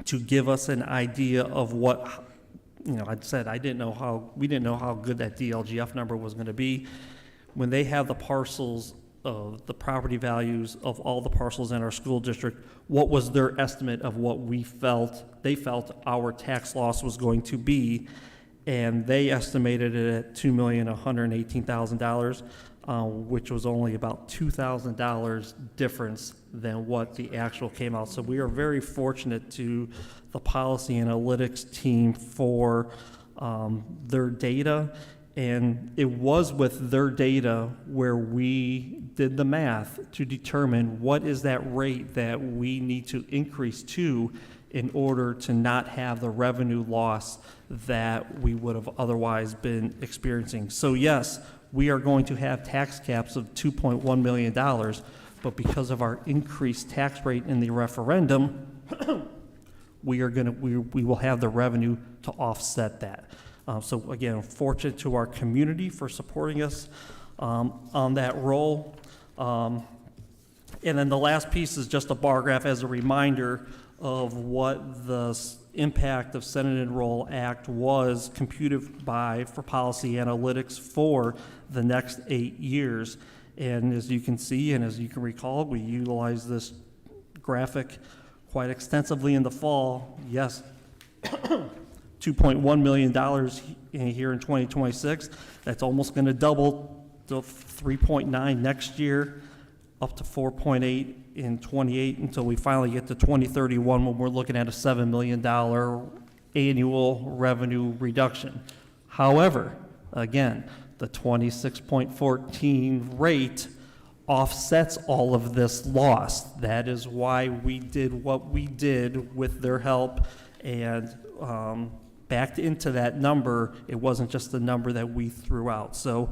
to give us an idea of what, I said we didn't know how good that DLGF number was going to be. When they have the parcels of the property values of all the parcels in our school district, what was their estimate of what they felt our tax loss was going to be, and they estimated it at $2,118,000, which was only about $2,000 difference than what the actual came out. So we are very fortunate to the Policy Analytics team for their data. And it was with their data where we did the math to determine what is that rate that we need to increase to in order to not have the revenue loss that we would have otherwise been experiencing. So yes, we are going to have tax caps of $2.1 million, but because of our increased tax rate in the referendum, we will have the revenue to offset that. So again, fortunate to our community for supporting us on that role. And then the last piece is just a bar graph as a reminder of what the impact of Senate Enroll Act was computed for Policy Analytics for the next 8 years. And as you can see, and as you can recall, we utilized this graphic quite extensively in the fall. Yes. $2.1 million here in 2026. That's almost going to double to 3.9 next year, up to 4.8 in 28 until we finally get to 2031 when we're looking at a $7 million annual revenue reduction. However, again, the 26.14 rate offsets all of this loss. That is why we did what we did with their help and backed into that number. It wasn't just the number that we threw out. So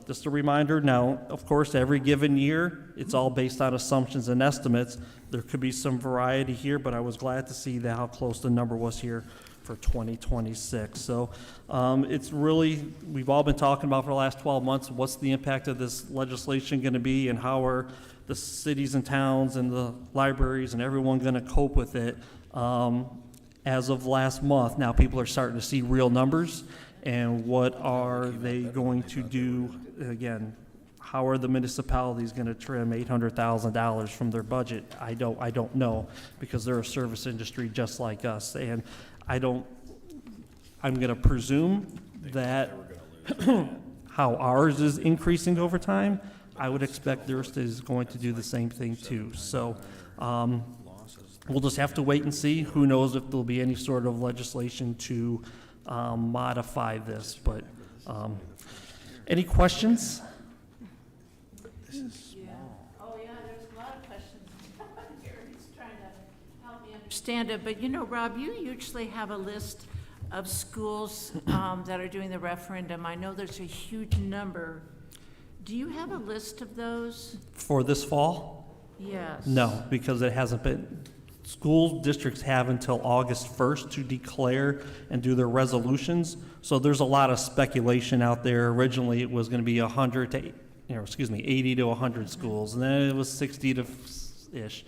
just a reminder, now, of course, every given year, it's all based on assumptions and estimates. There could be some variety here, but I was glad to see how close the number was here for 2026. So it's really, we've all been talking about for the last 12 months, what's the impact of this legislation going to be and how are the cities and towns and the libraries and everyone going to cope with it. As of last month, now people are starting to see real numbers, and what are they going to do? Again, how are the municipalities going to trim $800,000 from their budget? I don't know, because they're a service industry just like us, and I'm going to presume that how ours is increasing over time, I would expect theirs is going to do the same thing too. So. We'll just have to wait and see. Who knows if there'll be any sort of legislation to modify this, but any questions? Oh, yeah, there's a lot of questions. Gary's trying to help me understand. understand it, but you know, Rob, you usually have a list of schools that are doing the referendum. I know there's a huge number. Do you have a list of those? For this fall? Yes. No, because it hasn't been, school districts have until August 1st to declare and do their resolutions. So there's a lot of speculation out there. Originally, it was going to be 100 to, 80 to 100 schools, and then it was 60 to ish.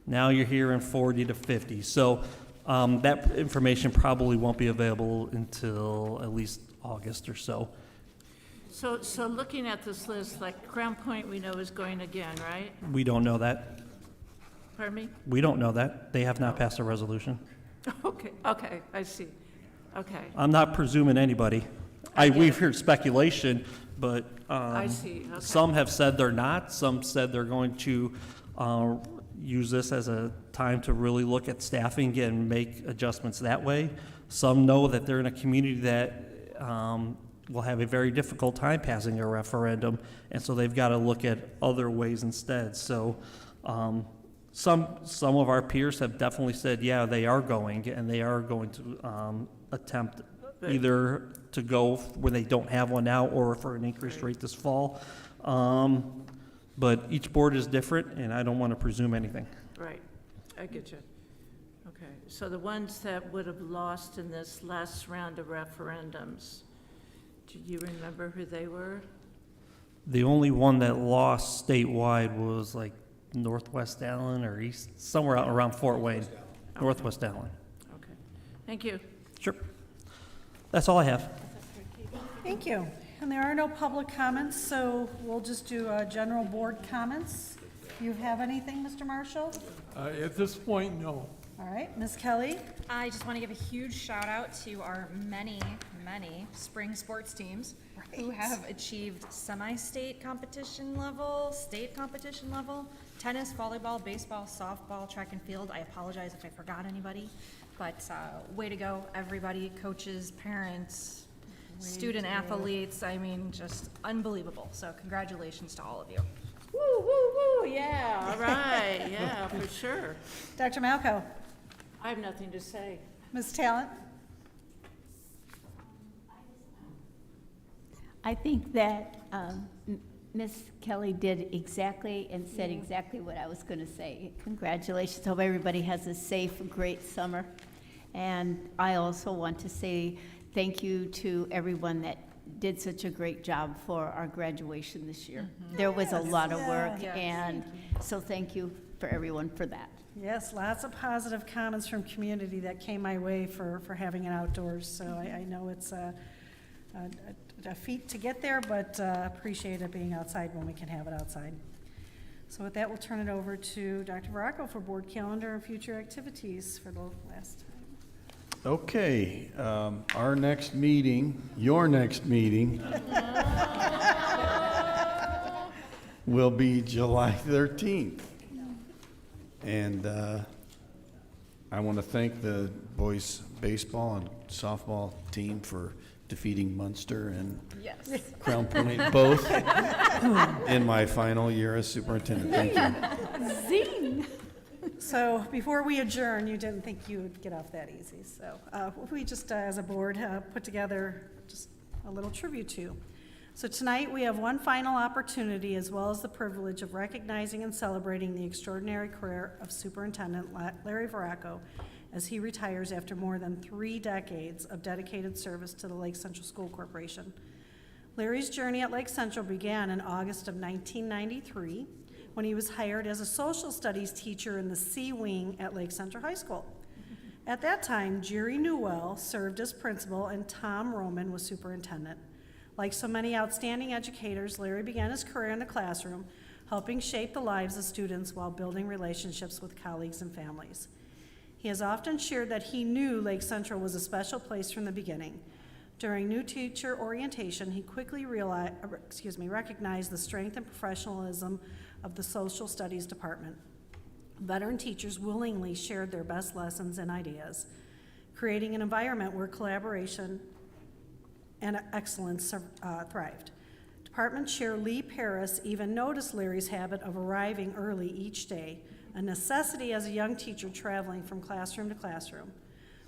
Now you're hearing 40 to 50. So that information probably won't be available until at least August or so. So looking at this list, like Crown Point, we know is going again, right? We don't know that. Pardon me? We don't know that. They have not passed a resolution. Okay, I see. Okay. I'm not presuming anybody. We've heard speculation, but I see, okay. some have said they're not. Some said they're going to use this as a time to really look at staffing and make adjustments that way. Some know that they're in a community that will have a very difficult time passing a referendum, and so they've got to look at other ways instead. So some of our peers have definitely said, yeah, they are going, and they are going to attempt either to go where they don't have one now or for an increased rate this fall. But each board is different, and I don't want to presume anything. Right, I get you. Okay, so the ones that would have lost in this last round of referendums, do you remember who they were? The only one that lost statewide was like Northwest Allen or East, somewhere out around Fort Wayne. Northwest Allen. Okay, thank you. Sure. That's all I have. Thank you. And there are no public comments, so we'll just do general board comments. You have anything, Mr. Marshall? At this point, no. All right, Ms. Kelly? I just want to give a huge shout out to our many spring sports teams who have achieved semi-state competition level, state competition level, tennis, volleyball, baseball, softball, track and field. I apologize if I forgot anybody, but way to go, everybody, coaches, parents, student athletes. I mean, just unbelievable. So congratulations to all of you. Woo, woo, woo, yeah, all right, yeah, for sure. Dr. Malco? I have nothing to say. Ms. Talent? I think that Ms. Kelly did exactly and said exactly what I was going to say. Congratulations. Hope everybody has a safe, great summer. And I also want to say thank you to everyone that did such a great job for our graduation this year. There was a lot of work, and so thank you for everyone for that. Yes, lots of positive comments from community that came my way for having it outdoors. So I know it's a feat to get there, but appreciate it being outside when we can have it outside. So with that, we'll turn it over to Dr. Varacco for board calendar and future activities for the last time. Okay, our next meeting, your next meeting, will be July 13th. And I want to thank the boys baseball and softball team for defeating Munster and Crown Point both in my final year as superintendent. Thank you. Zing! So before we adjourn, you didn't think you would get off that easy. So we just, as a board, put together just a little tribute to you. So tonight, we have one final opportunity, as well as the privilege of recognizing and celebrating the extraordinary career of Superintendent Larry Varacco as he retires after more than 3 decades of dedicated service to the Lake Central School Corporation. Larry's journey at Lake Central began in August of 1993, when he was hired as a social studies teacher in the C Wing at Lake Central High School. At that time, Jerry Newell served as principal and Tom Roman was superintendent. Like so many outstanding educators, Larry began his career in the classroom, helping shape the lives of students while building relationships with colleagues and families. He has often shared that he knew Lake Central was a special place from the beginning. During new teacher orientation, he quickly recognized the strength and professionalism of the social studies department. Veteran teachers willingly shared their best lessons and ideas, creating an environment where collaboration and excellence thrived. Department Chair Lee Paris even noticed Larry's habit of arriving early each day, a necessity as a young teacher traveling from classroom to classroom,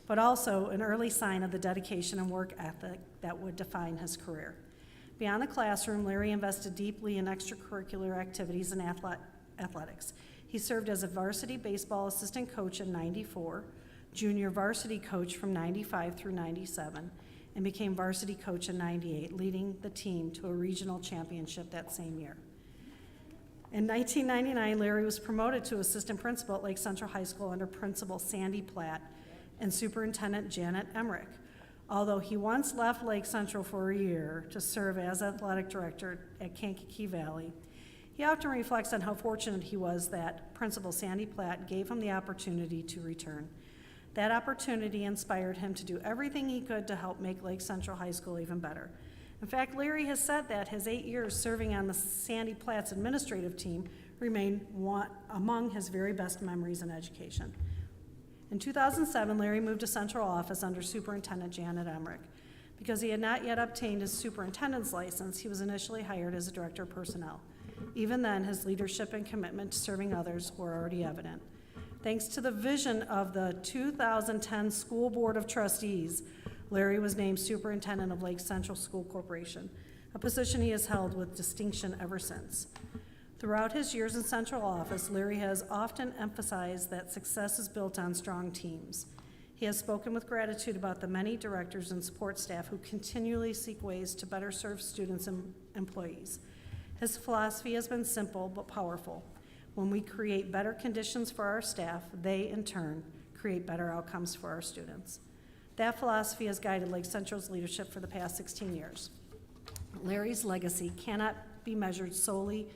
but also an early sign of the dedication and work ethic that would define his career. Beyond the classroom, Larry invested deeply in extracurricular activities and athletics. He served as a varsity baseball assistant coach in '94, junior varsity coach from '95 through '97, and became varsity coach in '98, leading the team to a regional championship that same year. In 1999, Larry was promoted to assistant principal at Lake Central High School under Principal Sandy Platt and Superintendent Janet Emmerich. Although he once left Lake Central for a year to serve as athletic director at Kankakee Valley, he often reflects on how fortunate he was that Principal Sandy Platt gave him the opportunity to return. That opportunity inspired him to do everything he could to help make Lake Central High School even better. In fact, Larry has said that his 8 years serving on the Sandy Platt's administrative team remain among his very best memories in education. In 2007, Larry moved to central office under Superintendent Janet Emmerich. Because he had not yet obtained his superintendent's license, he was initially hired as a director of personnel. Even then, his leadership and commitment to serving others were already evident. Thanks to the vision of the 2010 School Board of Trustees, Larry was named Superintendent of Lake Central School Corporation, a position he has held with distinction ever since. Throughout his years in central office, Larry has often emphasized that success is built on strong teams. He has spoken with gratitude about the many directors and support staff who continually seek ways to better serve students and employees. His philosophy has been simple but powerful. When we create better conditions for our staff, they, in turn, create better outcomes for our students. That philosophy has guided Lake Central's leadership for the past 16 years. Larry's legacy cannot be measured solely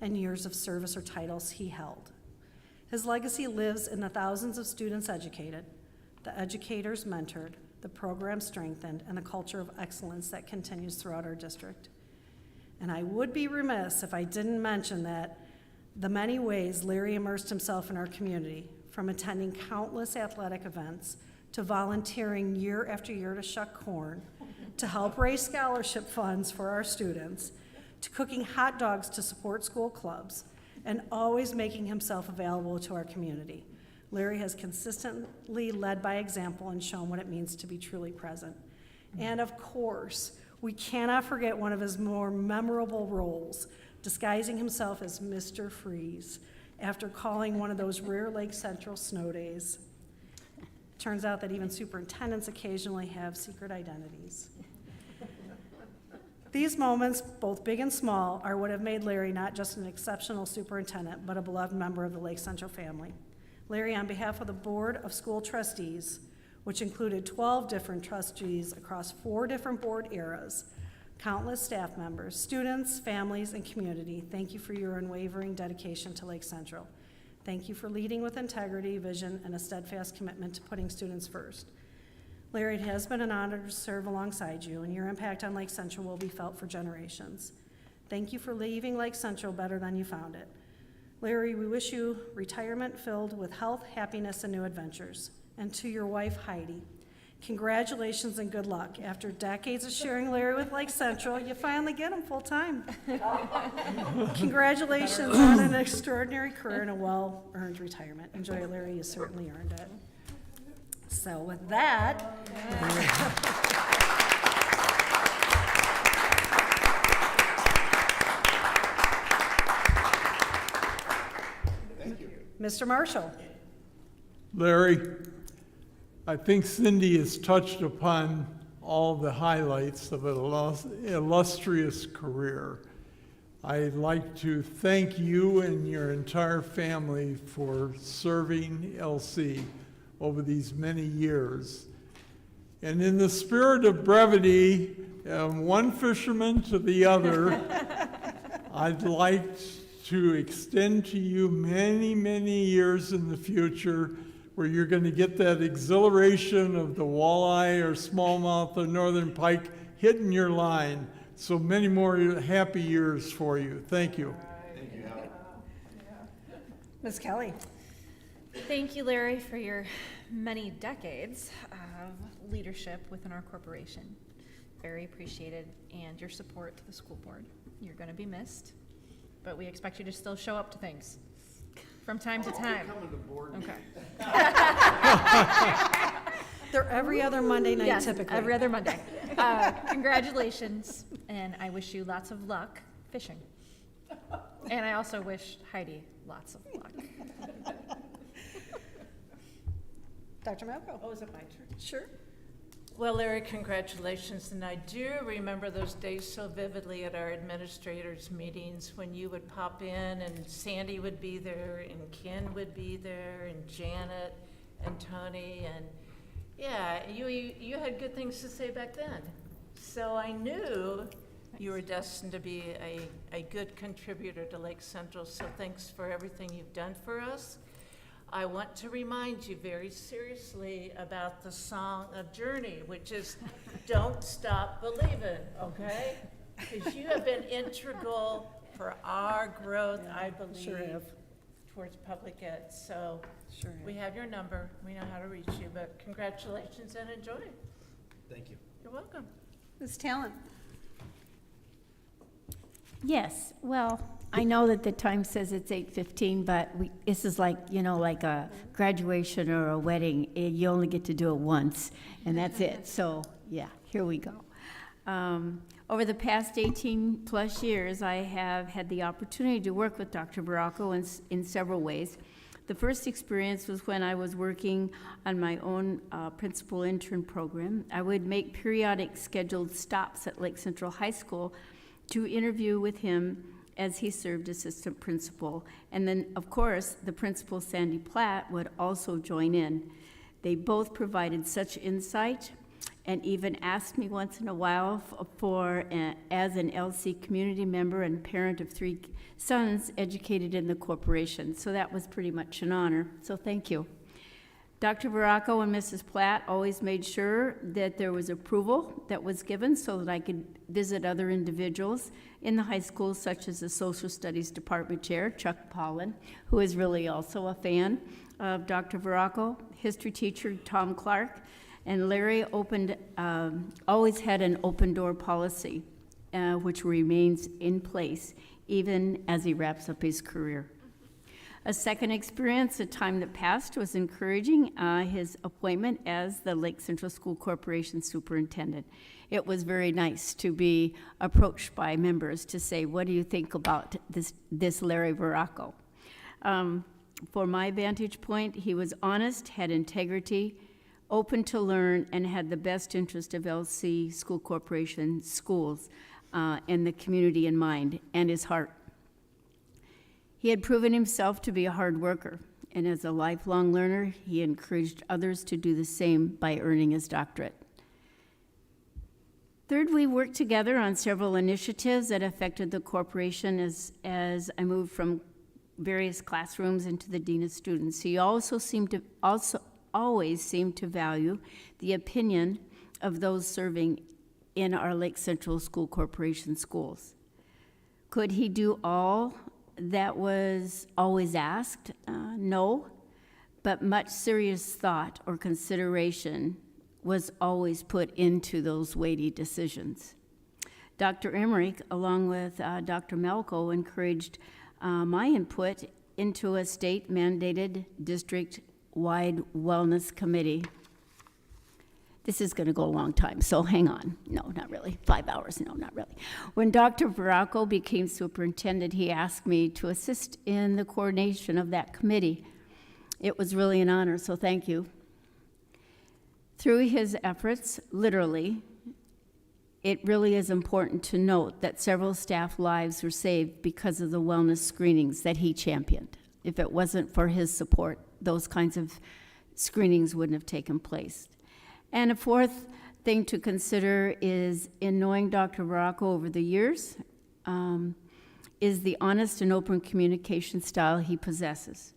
in years of service or titles he held. His legacy lives in the thousands of students educated, the educators mentored, the program strengthened, and the culture of excellence that continues throughout our district. And I would be remiss if I didn't mention that the many ways Larry immersed himself in our community, from attending countless athletic events to volunteering year after year to shuck corn, to help raise scholarship funds for our students, to cooking hot dogs to support school clubs, and always making himself available to our community. Larry has consistently led by example and shown what it means to be truly present. And of course, we cannot forget one of his more memorable roles, disguising himself as Mr. Freeze after calling one of those rare Lake Central snow days. Turns out that even superintendents occasionally have secret identities. These moments, both big and small, are what have made Larry not just an exceptional superintendent, but a beloved member of the Lake Central family. Larry, on behalf of the Board of School Trustees, which included 12 different trustees across 4 different board eras, countless staff members, students, families, and community, thank you for your unwavering dedication to Lake Central. Thank you for leading with integrity, vision, and a steadfast commitment to putting students first. Larry, it has been an honor to serve alongside you, and your impact on Lake Central will be felt for generations. Thank you for leaving Lake Central better than you found it. Larry, we wish you retirement filled with health, happiness, and new adventures. And to your wife, Heidi, congratulations and good luck. After decades of sharing Larry with Lake Central, you finally get him full-time. Congratulations on an extraordinary career and a well-earned retirement. Enjoy it, Larry, you certainly earned it. So with that, Mr. Marshall. Larry, I think Cindy has touched upon all the highlights of an illustrious career. I'd like to thank you and your entire family for serving LC over these many years. And in the spirit of brevity, one fisherman to the other, I'd like to extend to you many, many years in the future where you're going to get that exhilaration of the walleye or smallmouth or northern pike hitting your line. So many more happy years for you. Thank you. Thank you. Ms. Kelly. Thank you, Larry, for your many decades of leadership within our corporation. Very appreciated, and your support to the school board. You're going to be missed, but we expect you to still show up to things. From time to time. Okay. They're every other Monday night Yes, typically. every other Monday. Congratulations, and I wish you lots of luck fishing. And I also wish Heidi lots of luck. Dr. Malco? Oh, is it my turn? Sure. Well, Larry, congratulations, and I do remember those days so vividly at our administrators' meetings when you would pop in and Sandy would be there and Ken would be there and Janet and Tony, and yeah, you had good things to say back then. So I knew you were destined to be a good contributor to Lake Central, so thanks for everything you've done for us. I want to remind you very seriously about the song of Journey, which is Don't Stop Believing, okay? Because you have been integral for our growth, I believe, sure have. towards public ed. So Sure have. we have your number, we know how to reach you, but congratulations and enjoy. Thank you. You're welcome. Ms. Talent? Yes, well, I know that the time says it's 8:15, but this is like, like a graduation or a wedding. You only get to do it once, and that's it. So, yeah, here we go. Over the past 18-plus years, I have had the opportunity to work with Dr. Baracco in several ways. The first experience was when I was working on my own principal intern program. I would make periodic scheduled stops at Lake Central High School to interview with him as he served assistant principal. And then, of course, the principal, Sandy Platt, would also join in. They both provided such insight and even asked me once in a while as an LC community member and parent of 3 sons educated in the corporation. So that was pretty much an honor. So thank you. Dr. Baracco and Mrs. Platt always made sure that there was approval that was given so that I could visit other individuals in the high school, such as the Social Studies Department Chair, Chuck Pollan, who is really also a fan of Dr. Baracco, history teacher Tom Clark, and Larry always had an open door policy, which remains in place even as he wraps up his career. A second experience, a time that passed, was encouraging his appointment as the Lake Central School Corporation superintendent. It was very nice to be approached by members to say, what do you think about this Larry Baracco? For my vantage point, he was honest, had integrity, open to learn, and had the best interest of LC School Corporation schools and the community in mind, and his heart. He had proven himself to be a hard worker, and as a lifelong learner, he encouraged others to do the same by earning his doctorate. Third, we worked together on several initiatives that affected the corporation as I moved from various classrooms into the dean of students. He always seemed to value the opinion of those serving in our Lake Central School Corporation schools. Could he do all that was always asked? No, but much serious thought or consideration was always put into those weighty decisions. Dr. Emmerich, along with Dr. Malco, encouraged my input into a state-mandated district-wide wellness committee. This is going to go a long time, so hang on. No, not really. 5 hours, no, not really. When Dr. Baracco became superintendent, he asked me to assist in the coordination of that committee. It was really an honor, so thank you. Through his efforts, literally, it really is important to note that several staff lives were saved because of the wellness screenings that he championed. If it wasn't for his support, those kinds of screenings wouldn't have taken place. And a fourth thing to consider is, in knowing Dr. Baracco over the years, is the honest and open communication style he possesses.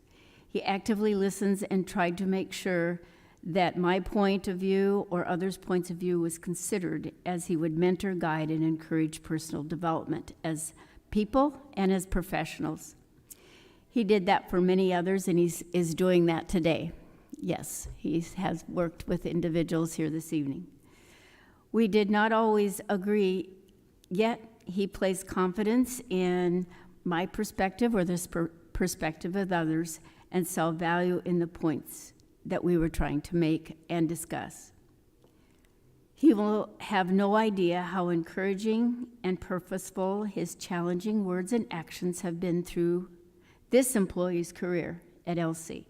He actively listens and tried to make sure that my point of view or others' points of view was considered as he would mentor, guide, and encourage personal development as people and as professionals. He did that for many others, and he is doing that today. Yes, he has worked with individuals here this evening. We did not always agree, yet he placed confidence in my perspective or this perspective of others and saw value in the points that we were trying to make and discuss. He will have no idea how encouraging and purposeful his challenging words and actions have been through this employee's career at LC.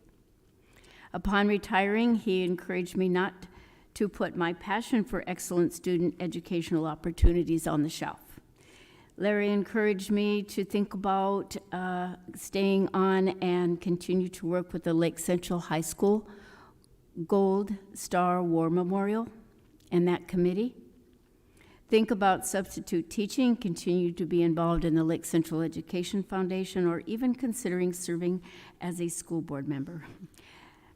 Upon retiring, he encouraged me not to put my passion for excellent student educational opportunities on the shelf. Larry encouraged me to think about staying on and continue to work with the Lake Central High School Gold Star War Memorial and that committee. Think about substitute teaching, continue to be involved in the Lake Central Education Foundation, or even considering serving as a school board member.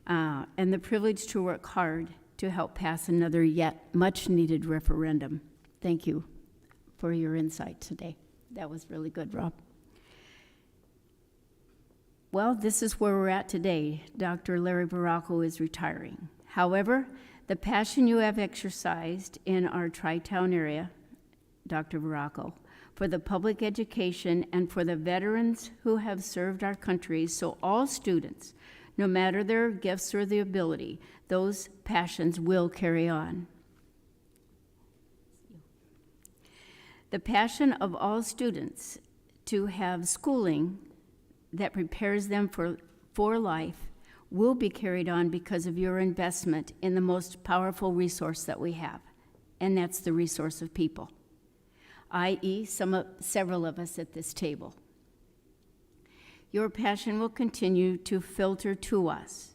And the privilege to work hard to help pass another yet much-needed referendum. Thank you for your insight today. That was really good, Rob. Well, this is where we're at today. Dr. Larry Baracco is retiring. However, the passion you have exercised in our Tri-Town area, Dr. Baracco, for the public education and for the veterans who have served our country, so all students, no matter their gifts or the ability, those passions will carry on. The passion of all students to have schooling that prepares them for life will be carried on because of your investment in the most powerful resource that we have, and that's the resource of people, i.e. several of us at this table. Your passion will continue to filter to us,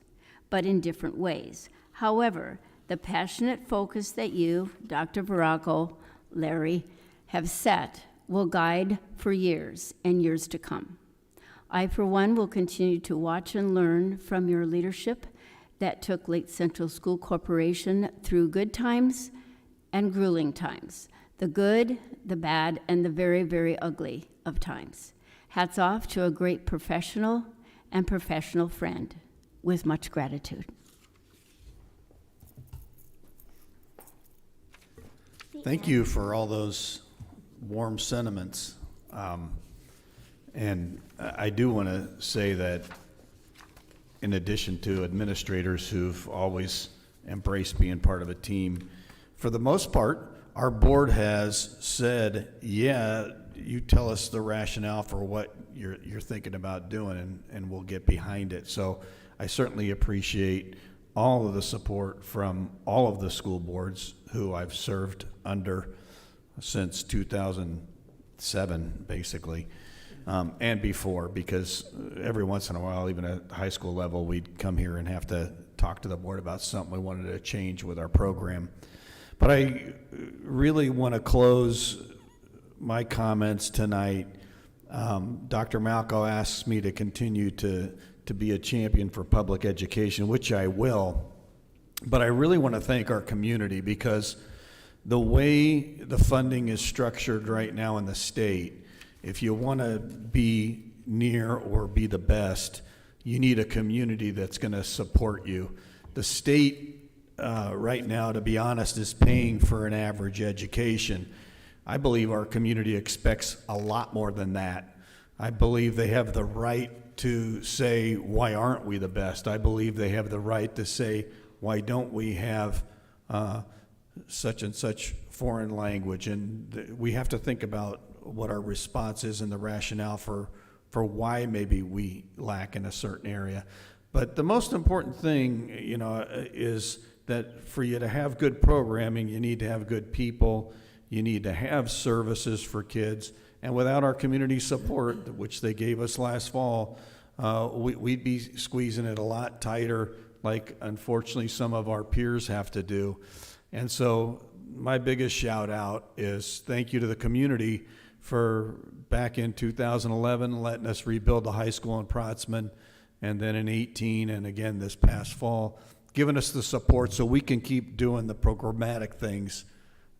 but in different ways. However, the passionate focus that you, Dr. Baracco, Larry, have set will guide for years and years to come. I, for one, will continue to watch and learn from your leadership that took Lake Central School Corporation through good times and grueling times, the good, the bad, and the very, very ugly of times. Hats off to a great professional and professional friend, with much gratitude. Thank you for all those warm sentiments. And I do want to say that in addition to administrators who've always embraced being part of a team, for the most part, our board has said, yeah, you tell us the rationale for what you're thinking about doing, and we'll get behind it. So I certainly appreciate all of the support from all of the school boards who I've served under since 2007, basically. And before, because every once in a while, even at the high school level, we'd come here and have to talk to the board about something we wanted to change with our program. But I really want to close my comments tonight. Dr. Malco asks me to continue to be a champion for public education, which I will. But I really want to thank our community, because the way the funding is structured right now in the state, if you want to be near or be the best, you need a community that's going to support you. The state right now, to be honest, is paying for an average education. I believe our community expects a lot more than that. I believe they have the right to say, why aren't we the best? I believe they have the right to say, why don't we have such and such foreign language? And we have to think about what our response is and the rationale for why maybe we lack in a certain area. But the most important thing, is that for you to have good programming, you need to have good people, you need to have services for kids, and without our community support, which they gave us last fall, we'd be squeezing it a lot tighter, like unfortunately some of our peers have to do. And so my biggest shout out is thank you to the community for back in 2011 letting us rebuild the high school in Protzman, and then in 18 and again this past fall, giving us the support so we can keep doing the programmatic things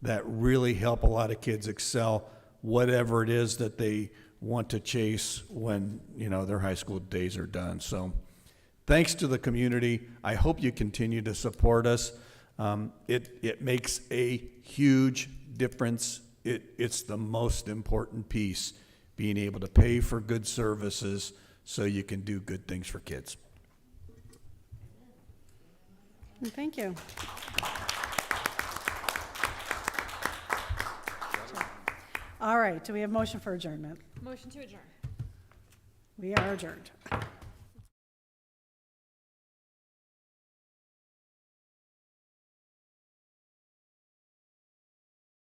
that really help a lot of kids excel whatever it is that they want to chase when their high school days are done. So thanks to the community. I hope you continue to support us. It makes a huge difference. It's the most important piece, being able to pay for good services so you can do good things for kids. Thank you. All right, do we have motion for adjournment? Motion to adjourn. We are adjourned.